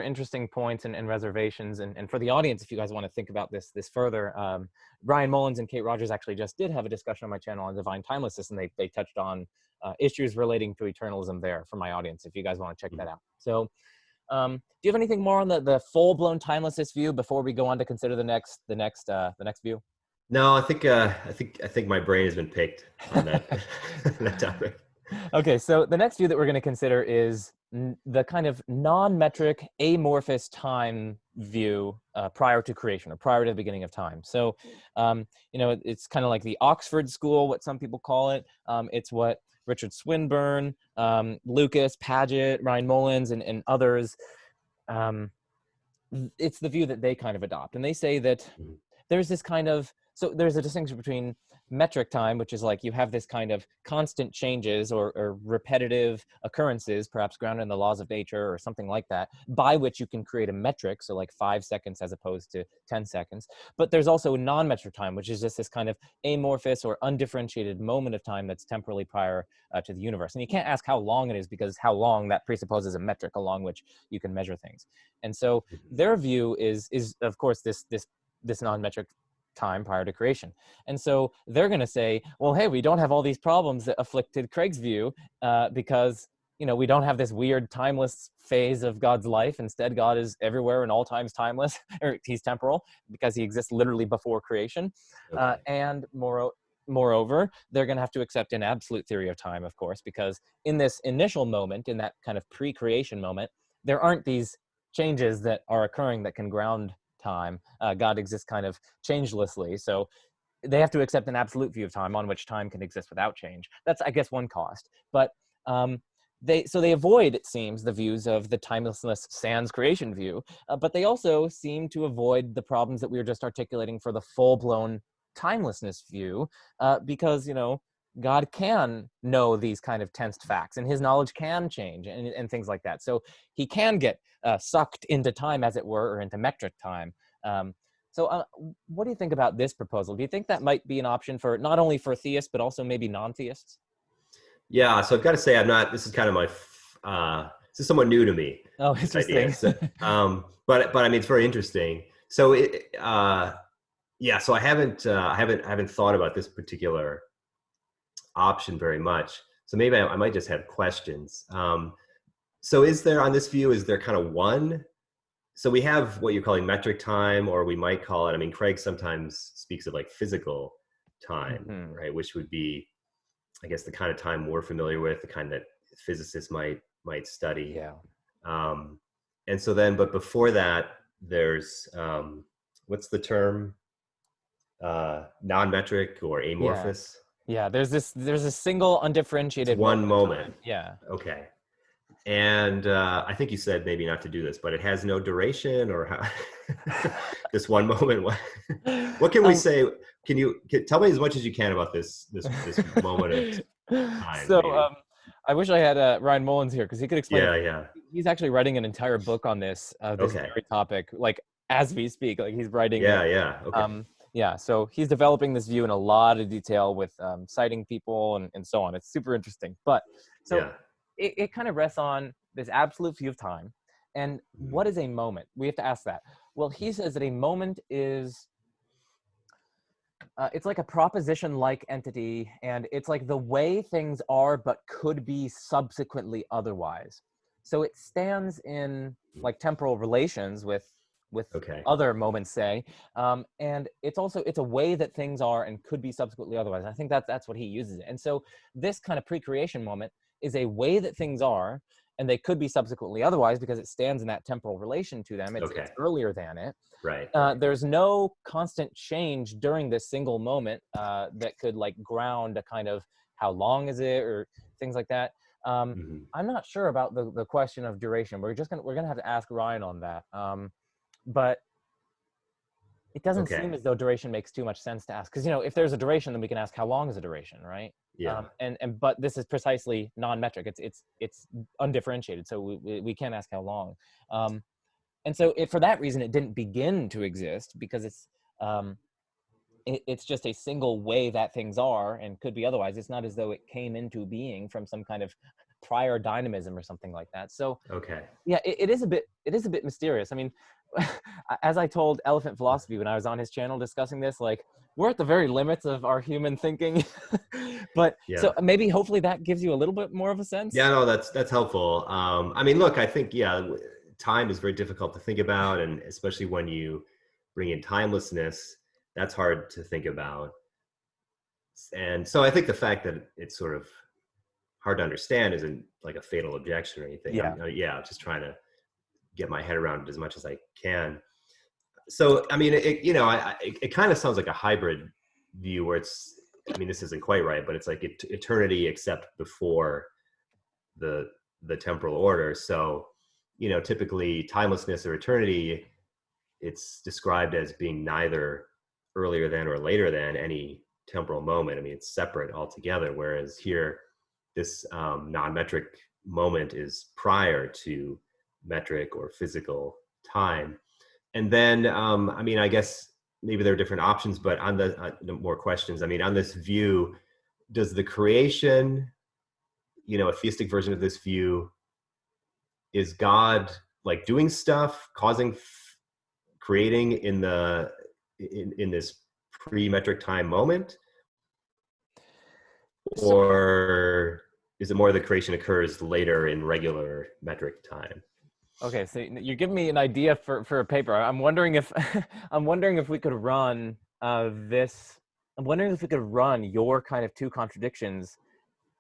interesting points and reservations, and for the audience, if you guys want to think about this further, Brian Mullins and Kate Rogers actually just did have a discussion on my channel on divine timelessness, and they touched on issues relating to eternalism there for my audience, if you guys want to check that out. So do you have anything more on the full-blown timelessness view before we go on to consider the next view? No, I think my brain has been picked on that that topic. Okay, so the next view that we're going to consider is the kind of non-metric amorphous time view prior to creation, or prior to the beginning of time. So, it's kind of like the Oxford school, what some people call it. It's what Richard Swinburne, Lucas, Paget, Ryan Mullins, and others, it's the view that they kind of adopt. And they say that there's this kind of, so there's a distinction between metric time, which is like you have this kind of constant changes or repetitive occurrences, perhaps grounded in the laws of nature or something like that, by which you can create a metric, so like 5 seconds as opposed to 10 seconds. But there's also non-metric time, which is just this kind of amorphous or undifferentiated moment of time that's temporally prior to the universe. And you can't ask how long it is, because how long, that presupposes a metric along which you can measure things. And so their view is of course this non-metric time prior to creation. And so they're going to say, well, hey, we don't have all these problems that afflicted Craig's view because, we don't have this weird timeless phase of God's life. Instead, God is everywhere and all times timeless, or he's temporal because he exists literally before creation. Okay. And moreover, they're going to have to accept an absolute theory of time, of course, because in this initial moment, in that kind of pre-creation moment, there aren't these changes that are occurring that can ground time. God exists kind of changelessly, so they have to accept an absolute view of time on which time can exist without change. That's, I guess, one cost. But they avoid, it seems, the views of the timelessness sans creation view, but they also seem to avoid the problems that we were just articulating for the full-blown timelessness view, because God can know these kind of tensed facts, and his knowledge can change and things like that. So he can get sucked into time, as it were, or into metric time. So what do you think about this proposal? Do you think that might be an option for not only for theists, but also maybe non-theists? Yeah, so I've got to say, this is kind of this is somewhat new to me. Oh, interesting. So, but I mean, it's very interesting. So so I haven't thought about this particular option very much. So maybe I might just have questions. So is there, on this view, is there kind of one? So we have what you're calling metric time, or we might call it, I mean, Craig sometimes speaks of like physical time, right? Which would be, I guess, the kind of time we're familiar with, the kind that physicists might study. Yeah. And so then, but before that, there's, what's the term? Non-metric or amorphous? Yeah, there's a single undifferentiated one moment. Yeah. Okay. And I think you said maybe not to do this, but it has no duration, or how this one moment. What can we say? Tell me as much as you can about this moment of time? So I wish I had Ryan Mullins here, because he could explain. Yeah. He's actually writing an entire book on this very topic, like as we speak. Like he's writing. Yeah. Okay. So he's developing this view in a lot of detail with citing people and so on. It's super interesting. But so it kind of rests on this absolute view of time. And what is a moment? We have to ask that. Well, he says that a moment is, it's like a proposition-like entity, and it's like the way things are but could be subsequently otherwise. So it stands in like temporal relations with other moments, say, and it's a way that things are and could be subsequently otherwise. I think that's what he uses it. And so this kind of pre-creation moment is a way that things are, and they could be subsequently otherwise because it stands in that temporal relation to them. It's Okay. earlier than it. Right. There's no constant change during this single moment that could like ground a kind of how long is it or things like that. Hmm. I'm not sure about the question of duration. We're gonna have to ask Ryan on that. But it doesn't Okay. seem as though duration makes too much sense to ask, because if there's a duration, then we can ask how long is a duration, right? Yeah. But this is precisely non-metric. It's undifferentiated, so we can't ask how long. And so for that reason, it didn't begin to exist, because it's just a single way that things are and could be otherwise. It's not as though it came into being from some kind of prior dynamism or something like that. So Okay. yeah, it is a bit mysterious. I mean, as I told Elephant Philosophy when I was on his channel discussing this, like, we're at the very limits of our human thinking. But Yeah. so maybe hopefully that gives you a little bit more of a Yeah, sense. no, that's helpful. I mean, look, I think, time is very difficult to think about, and especially when you bring in timelessness, that's hard to think about. And so I think the fact that it's sort of hard to understand isn't like a fatal objection or anything. Yeah. Just trying to get my head around it as much as I can. So, I mean, it kind of sounds like a hybrid view where it's, I mean, this isn't quite right, but it's like eternity except before the temporal order. So, typically timelessness or eternity, it's described as being neither earlier than or later than any temporal moment. I mean, it's separate altogether. Whereas here, this non-metric moment is prior to metric or physical time. And then, I mean, I guess maybe there are different options, but on the more questions, I mean, on this view, does the creation, a theistic version of this view, is God like doing stuff, creating in this pre-metric time moment, So or is it more the creation occurs later in regular metric time? okay, so you're giving me an idea for a paper. I'm wondering if I'm wondering if we could run this. I'm wondering if we could run your kind of two contradictions.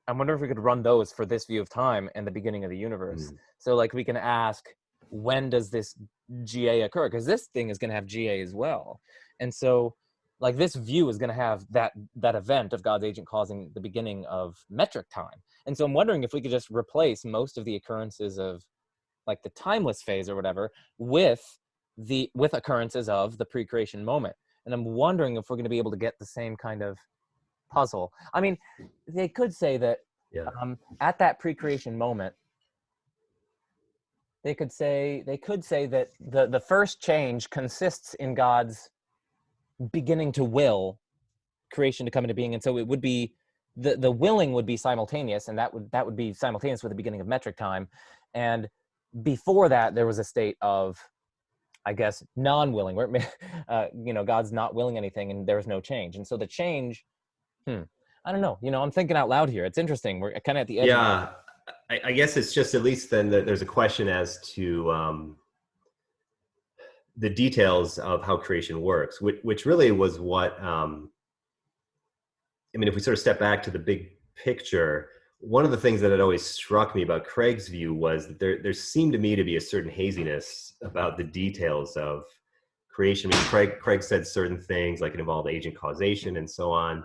I'm wondering if we could run those for this view of time and the beginning of the universe. Mm. So like we can ask, when does this GA occur? Because this thing is going to have GA as well. And so like this view is going to have that event of God's agent causing the beginning of metric time. And so I'm wondering if we could just replace most of the occurrences of like the timeless phase or whatever with occurrences of the pre-creation moment. And I'm wondering if we're going to be able to get the same kind of puzzle. I mean, they could say that Yeah. at that pre-creation moment, they could say that the first change consists in God's beginning to will creation to come into being, and so it would be the willing would be simultaneous, and that would be simultaneous with the beginning of metric time. And before that, there was a state of, I guess, non-willing, where God's not willing anything, and there's no change. And so the change, I don't know. I'm thinking out loud here. It's interesting. We're kind of at the edge. Yeah. I guess it's just, at least then, that there's a question as to the details of how creation works, which really was what, I mean, if we sort of step back to the big picture, one of the things that had always struck me about Craig's view was that there seemed to me to be a certain haziness about the details of creation. I mean, Craig said certain things, like it involved agent causation and so on,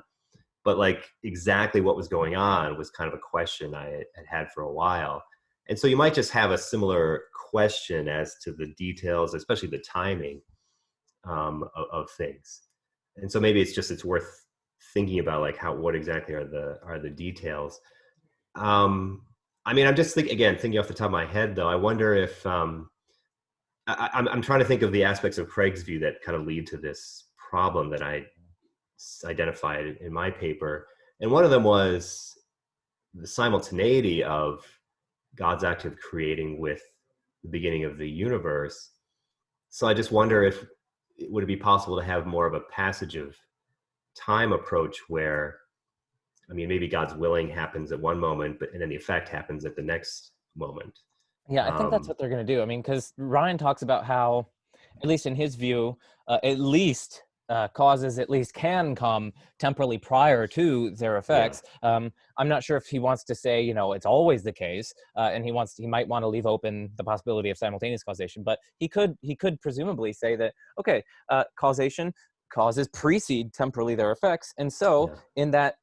but like exactly what was going on was kind of a question I had for a while. And so you might just have a similar question as to the details, especially the timing of things. And so maybe it's worth thinking about like what exactly are the details. I mean, I'm just thinking off the top of my head though, I wonder if I'm trying to think of the aspects of Craig's view that kind of lead to this problem that I identified in my paper. And one of them was the simultaneity of God's act of creating with the beginning of the universe. So I just wonder if would it be possible to have more of a passage of time approach where, I mean, maybe God's willing happens at one moment, and then the effect happens at the next moment. Yeah, I think that's what they're going to do. I mean, because Ryan talks about how, at least in his view, at least causes at least can come temporally prior to their Yeah. effects. I'm not sure if he wants to say, it's always the case, and he might want to leave open the possibility of simultaneous causation, but he could presumably say that, okay, causes precede temporally their effects, and so Yeah. in that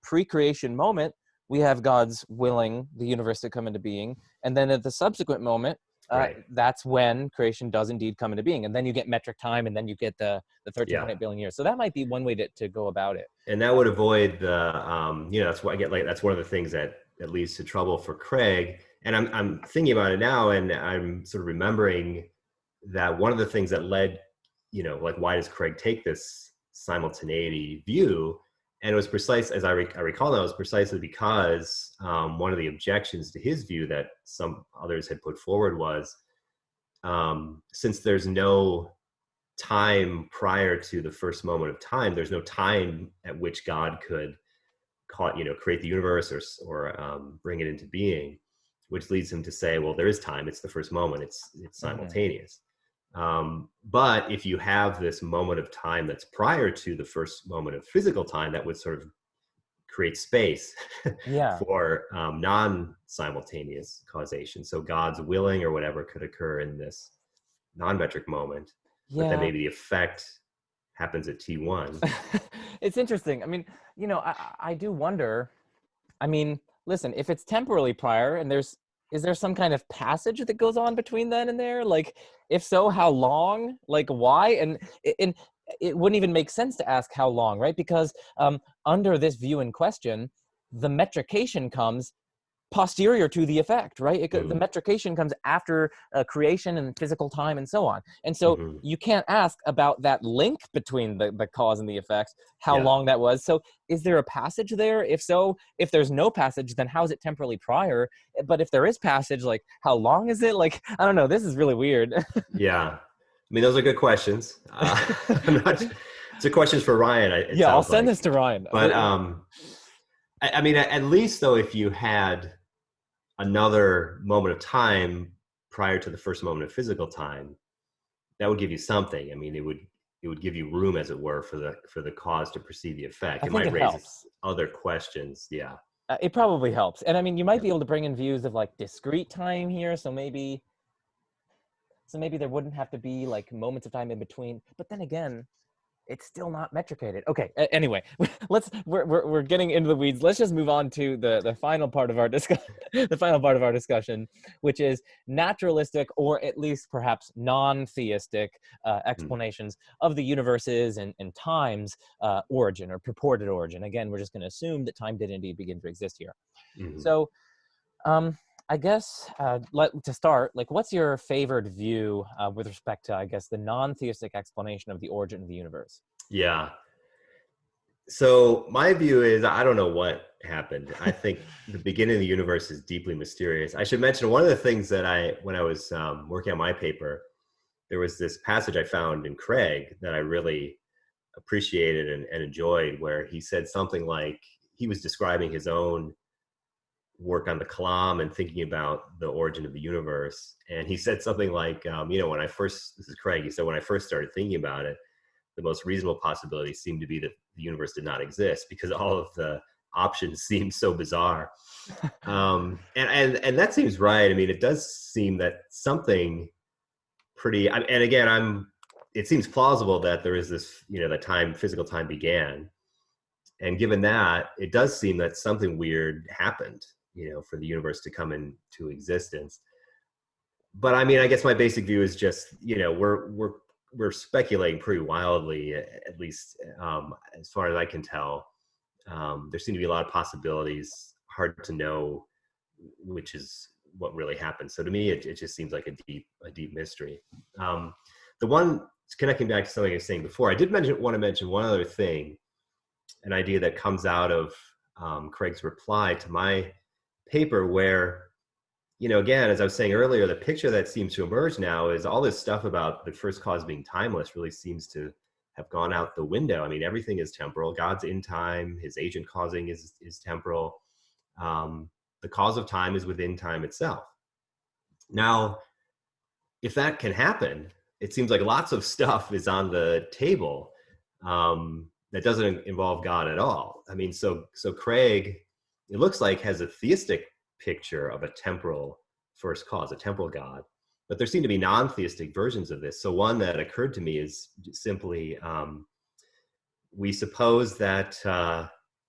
pre-creation moment, we have God's willing the universe to come into being, and then at the subsequent moment, Right. that's when creation does indeed come into being, and then you get metric time, and then you get the Yeah. 13.8 billion years. So that might be one way to go about it. And that would avoid the, that's why I get, like, that's one of the things that leads to trouble for Craig. And I'm thinking about it now, and I'm sort of remembering that one of the things that led, like, why does Craig take this simultaneity view? And it was precise, as I recall now, it was precisely because one of the objections to his view that some others had put forward was, since there's no time prior to the first moment of time, there's no time at which God could create the universe or bring it into being, which leads him to say, well, there is time. It's the first moment. It's Mhm. simultaneous. But if you have this moment of time that's prior to the first moment of physical time, that would sort of create space Yeah, for non-simultaneous causation. So God's willing or whatever could occur in this non-metric moment, but then yeah. maybe the effect happens at T1. It's interesting. I mean, I do wonder. I mean, listen, if it's temporally prior and is there some kind of passage that goes on between then and there? Like, if so, how long? Like, why? And it wouldn't even make sense to ask how long, right? Because under this view in question, the metrication comes posterior to the effect, right? The Mm, metrication comes after creation and physical time and so on. And so mhm. you can't ask about that link between the cause and the effect, how Yeah. long that was. So is there a passage there? If so, if there's no passage, then how is it temporally prior? But if there is passage, like, how long is it? Like, I don't know. This is really weird. Yeah. I mean, those are good questions. I'm not, it's a questions for Ryan, it Yeah, I'll sounds send like. this to Ryan. But I mean, at least though, if you had another moment of time prior to the first moment of physical time, that would give you something. I mean, it would give you room, as it were, for the cause to precede the effect. I It think might it raise helps. other questions. Yeah. It probably helps. And I mean, you might Yeah. be able to bring in views of like discrete time here. So maybe there wouldn't have to be like moments of time in between. But then again, it's still not metricated. Okay. Anyway, we're getting into the weeds. Let's just move on to the final part of our discussion. The final part of our discussion, which is naturalistic or at least perhaps non-theistic Mm, explanations of the universe's and time's origin or purported origin. Again, we're just going to assume that time did indeed begin to exist here. mhm. So I guess to start, like, what's your favored view with respect to, I guess, the non-theistic explanation of the origin of the universe? Yeah. So my view is, I don't know what happened. I think the beginning of the universe is deeply mysterious. I should mention one of the things that when I was working on my paper, there was this passage I found in Craig that I really appreciated and enjoyed, where he said something like, he was describing his own work on the Kalam and thinking about the origin of the universe. And he said something like, when I first, this is Craig, he said, when I first started thinking about it, the most reasonable possibility seemed to be that the universe did not exist, because all of the options seemed so bizarre. And that seems right. I mean, it does seem that something and again, it seems plausible that there is this, that physical time began. And given that, it does seem that something weird happened, for the universe to come into existence. But I mean, I guess my basic view is just, we're speculating pretty wildly, at least as far as I can tell. There seem to be a lot of possibilities, hard to know which is what really happened. So to me, it just seems like a deep mystery. The one, connecting back to something I was saying before, I did want to mention one other thing, an idea that comes out of Craig's reply to my paper, where, again, as I was saying earlier, the picture that seems to emerge now is all this stuff about the first cause being timeless really seems to have gone out the window. I mean, everything is temporal. God's in time. His agent causing is temporal. The cause of time is within time itself. Now, if that can happen, it seems like lots of stuff is on the table. that doesn't involve God at all. I mean, so Craig, it looks like, has a theistic picture of a temporal first cause, a temporal God, but there seem to be non-theistic versions of this. So one that occurred to me is simply, we suppose that,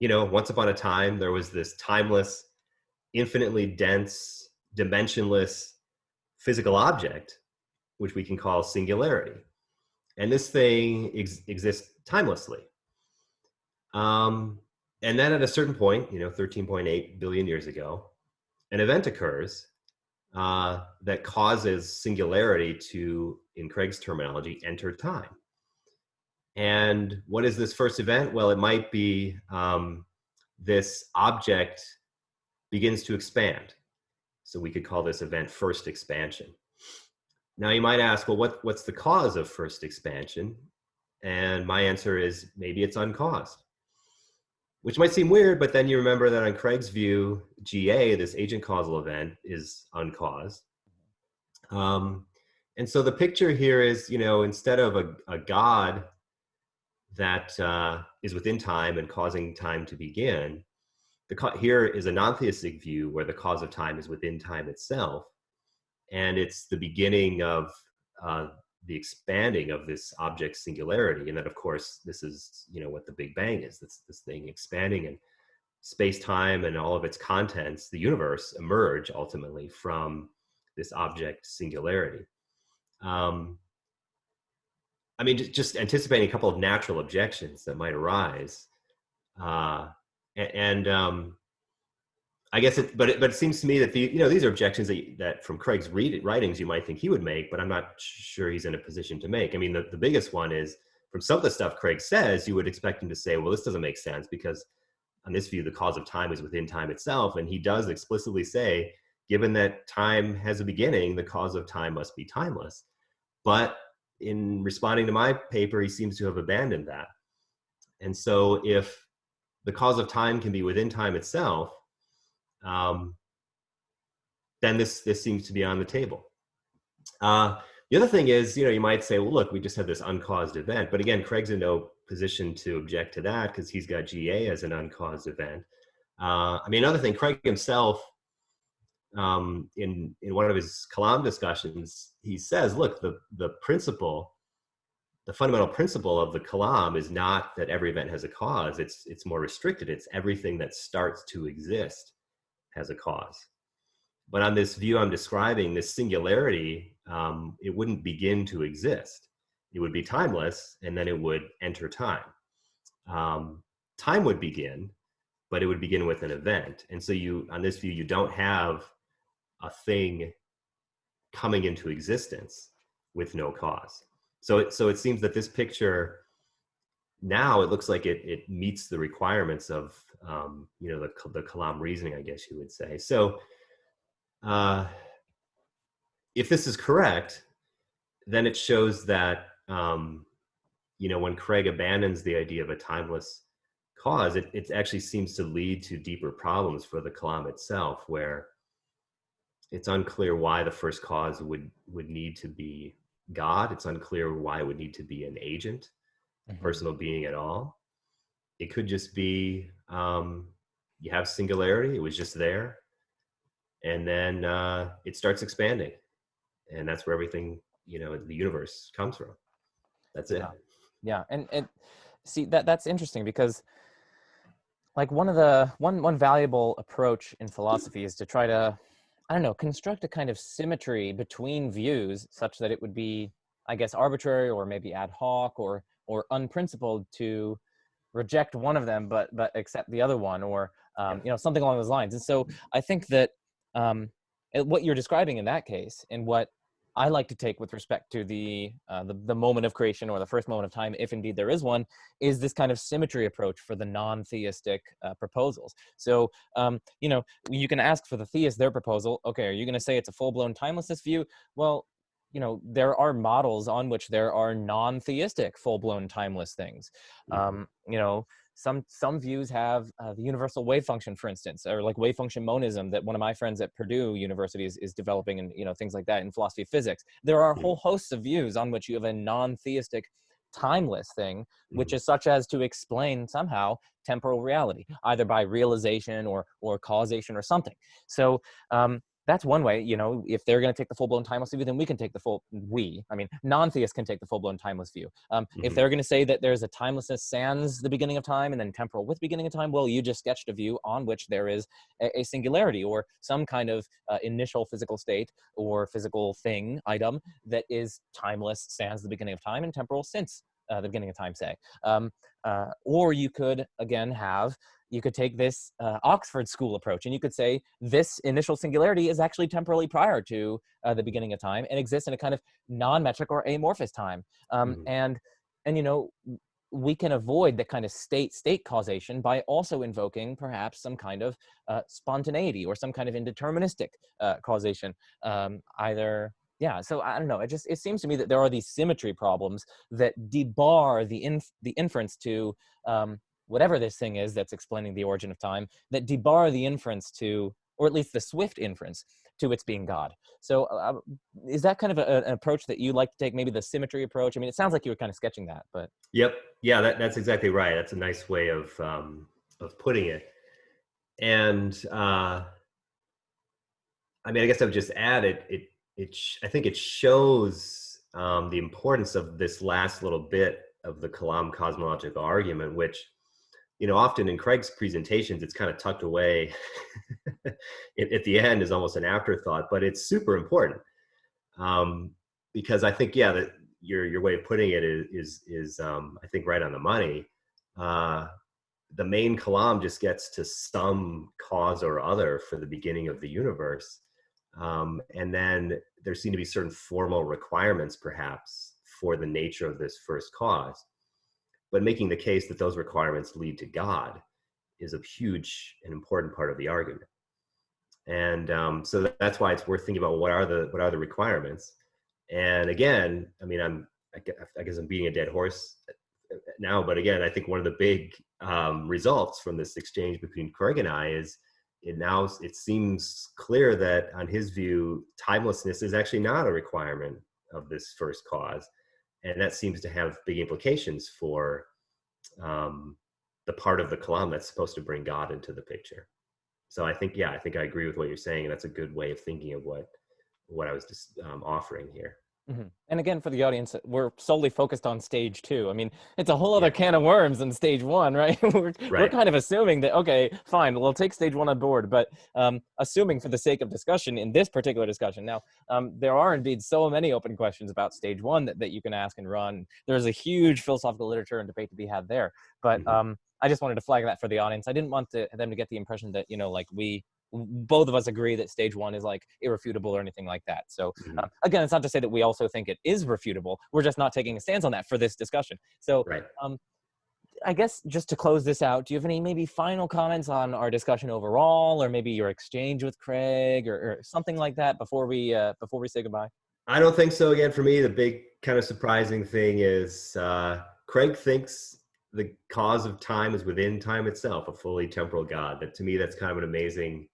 once upon a time, there was this timeless, infinitely dense, dimensionless physical object, which we can call singularity. And this thing exists timelessly. And then at a certain point, 13.8 billion years ago, an event occurs that causes singularity to, in Craig's terminology, enter time. And what is this first event? Well, it might be this object begins to expand. So we could call this event first expansion. Now you might ask, well, what's the cause of first expansion? And my answer is maybe it's uncaused, which might seem weird, but then you remember that on Craig's view, GA, this agent causal event, is uncaused. And so the picture here is, instead of a God that is within time and causing time to begin, here is a non-theistic view where the cause of time is within time itself. And it's the beginning of the expanding of this object singularity. And then, of course, this is, what the Big Bang is, this thing expanding, and space-time and all of its contents, the universe, emerge ultimately from this object singularity. I mean, just anticipating a couple of natural objections that might arise. I guess but it seems to me that these are objections that from Craig's writings you might think he would make, but I'm not sure he's in a position to make. I mean, the biggest one is, from some of the stuff Craig says, you would expect him to say, well, this doesn't make sense because on this view, the cause of time is within time itself. And he does explicitly say, given that time has a beginning, the cause of time must be timeless. But in responding to my paper, he seems to have abandoned that. And so if the cause of time can be within time itself, then this seems to be on the table. The other thing is, you might say, well, look, we just had this uncaused event. But again, Craig's in no position to object to that because he's got GA as an uncaused event. I mean, another thing, Craig himself, in one of his Kalam discussions, he says, look, the fundamental principle of the Kalam is not that every event has a cause. It's more restricted. It's everything that starts to exist has a cause. But on this view I'm describing, this singularity, it wouldn't begin to exist. It would be timeless, and then it would enter time. Time would begin, but it would begin with an event. And so on this view, you don't have a thing coming into existence with no cause. So it seems that this picture, now it looks like it meets the requirements of the Kalam reasoning, I guess you would say. So if this is correct, then it shows that when Craig abandons the idea of a timeless cause, it actually seems to lead to deeper problems for the Kalam itself, where it's unclear why the first cause would need to be God. It's unclear why it would need to be an agent, a personal being at all. It could just be you have singularity, it was just there, and then it starts expanding, and that's where everything, the universe comes from. That's it. Yeah. And see, that's interesting, because like one valuable approach in philosophy is to try to, I don't know, construct a kind of symmetry between views such that it would be, I guess, arbitrary or maybe ad hoc or unprincipled to reject one of them but accept the other one, or something along those lines. And so I think that what you're describing in that case, and what I like to take with respect to the moment of creation, or the first moment of time, if indeed there is one, is this kind of symmetry approach for the non-theistic proposals. So, you can ask for the theist their proposal. Okay, are you going to say it's a full-blown timelessness view? Well, there are models on which there are non-theistic full-blown timeless things. Some views have the universal wave function, for instance, or like wave function monism that one of my friends at Purdue University is developing, and things like that in philosophy of physics. There are whole hosts of views on which you have a non-theistic timeless thing, which Mhm. is such as to explain somehow temporal reality, either by realization or causation or something. So that's one way. If they're going to take the full-blown timeless view, then we can take non-theists can take the full-blown timeless view. If Mhm. they're going to say that there's a timelessness sans the beginning of time and then temporal with beginning of time, well, you just sketched a view on which there is a singularity or some kind of initial physical state or physical thing, item, that is timeless sans the beginning of time and temporal since the beginning of time, say. Or you could, again, you could take this Oxford School approach, and you could say this initial singularity is actually temporally prior to the beginning of time and exists in a kind of non-metric or amorphous time. Mhm. And we can avoid the kind of state causation by also invoking perhaps some kind of spontaneity or some kind of indeterministic causation. So I don't know. It seems to me that there are these symmetry problems that debar the inference to whatever this thing is that's explaining the origin of time, that debar the inference to, or at least the swift inference to its being God. So is that kind of an approach that you like to take, maybe the symmetry approach? I mean, it sounds like you were kind of sketching that, but. Yep. Yeah, that's exactly right. That's a nice way of putting it. And I mean, I guess I would just add I think it shows the importance of this last little bit of the Kalam cosmological argument, which, often in Craig's presentations, it's kind of tucked away at the end is almost an afterthought, but it's super important. Because I think, yeah, that your way of putting it is I think right on the money. The main Kalam just gets to some cause or other for the beginning of the universe. And then there seem to be certain formal requirements, perhaps, for the nature of this first cause. But making the case that those requirements lead to God is a huge and important part of the argument. And so that's why it's worth thinking about what are the requirements. And again, I mean, I guess I'm beating a dead horse now, but again, I think one of the big results from this exchange between Craig and I is it seems clear that on his view, timelessness is actually not a requirement of this first cause, and that seems to have big implications for the part of the Kalam that's supposed to bring God into the picture. So I think I agree with what you're saying, and that's a good way of thinking of what I was just offering here. And again, for the audience, we're solely focused on stage 2. I mean, it's a whole other Yeah, can of worms than stage 1, right? We're right. kind of assuming that, okay, fine, we'll take stage 1 on board, but assuming for the sake of discussion in this particular discussion. Now, there are indeed so many open questions about stage 1 that you can ask and run. There's a huge philosophical literature and debate to be had there. But Mhm. I just wanted to flag that for the audience. I didn't want them to get the impression that, like both of us agree that stage 1 is like irrefutable or anything like that. So Mhm. again, it's not to say that we also think it is refutable. We're just not taking a stance on that for this discussion. So Right. I guess just to close this out, do you have any maybe final comments on our discussion overall, or maybe your exchange with Craig, or something like that before we say goodbye? I don't think so. Again, for me, the big kind of surprising thing is Craig thinks the cause of time is within time itself, a fully temporal God. That to me, that's kind of an amazing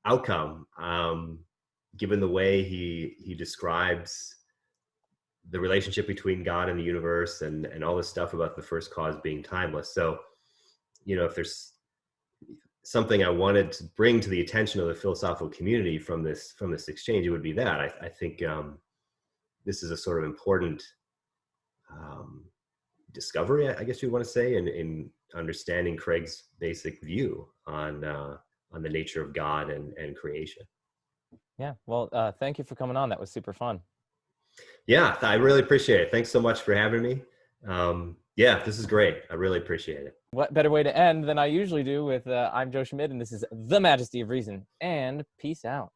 outcome, given the way he describes the relationship between God and the universe, and all this stuff about the first cause being timeless. So, if there's something I wanted to bring to the attention of the philosophical community from this exchange, it would be that I think this is a sort of important um, discovery, I guess you want to say, in understanding Craig's basic view on the nature of God and creation. Yeah. Well, thank you for coming on. That was super fun. Yeah, I really appreciate it. Thanks so much for having me. Yeah, this is great. I really appreciate it. What better way to end than I usually do with I'm Joe Schmidt, and this is The Majesty of Reason, and peace out.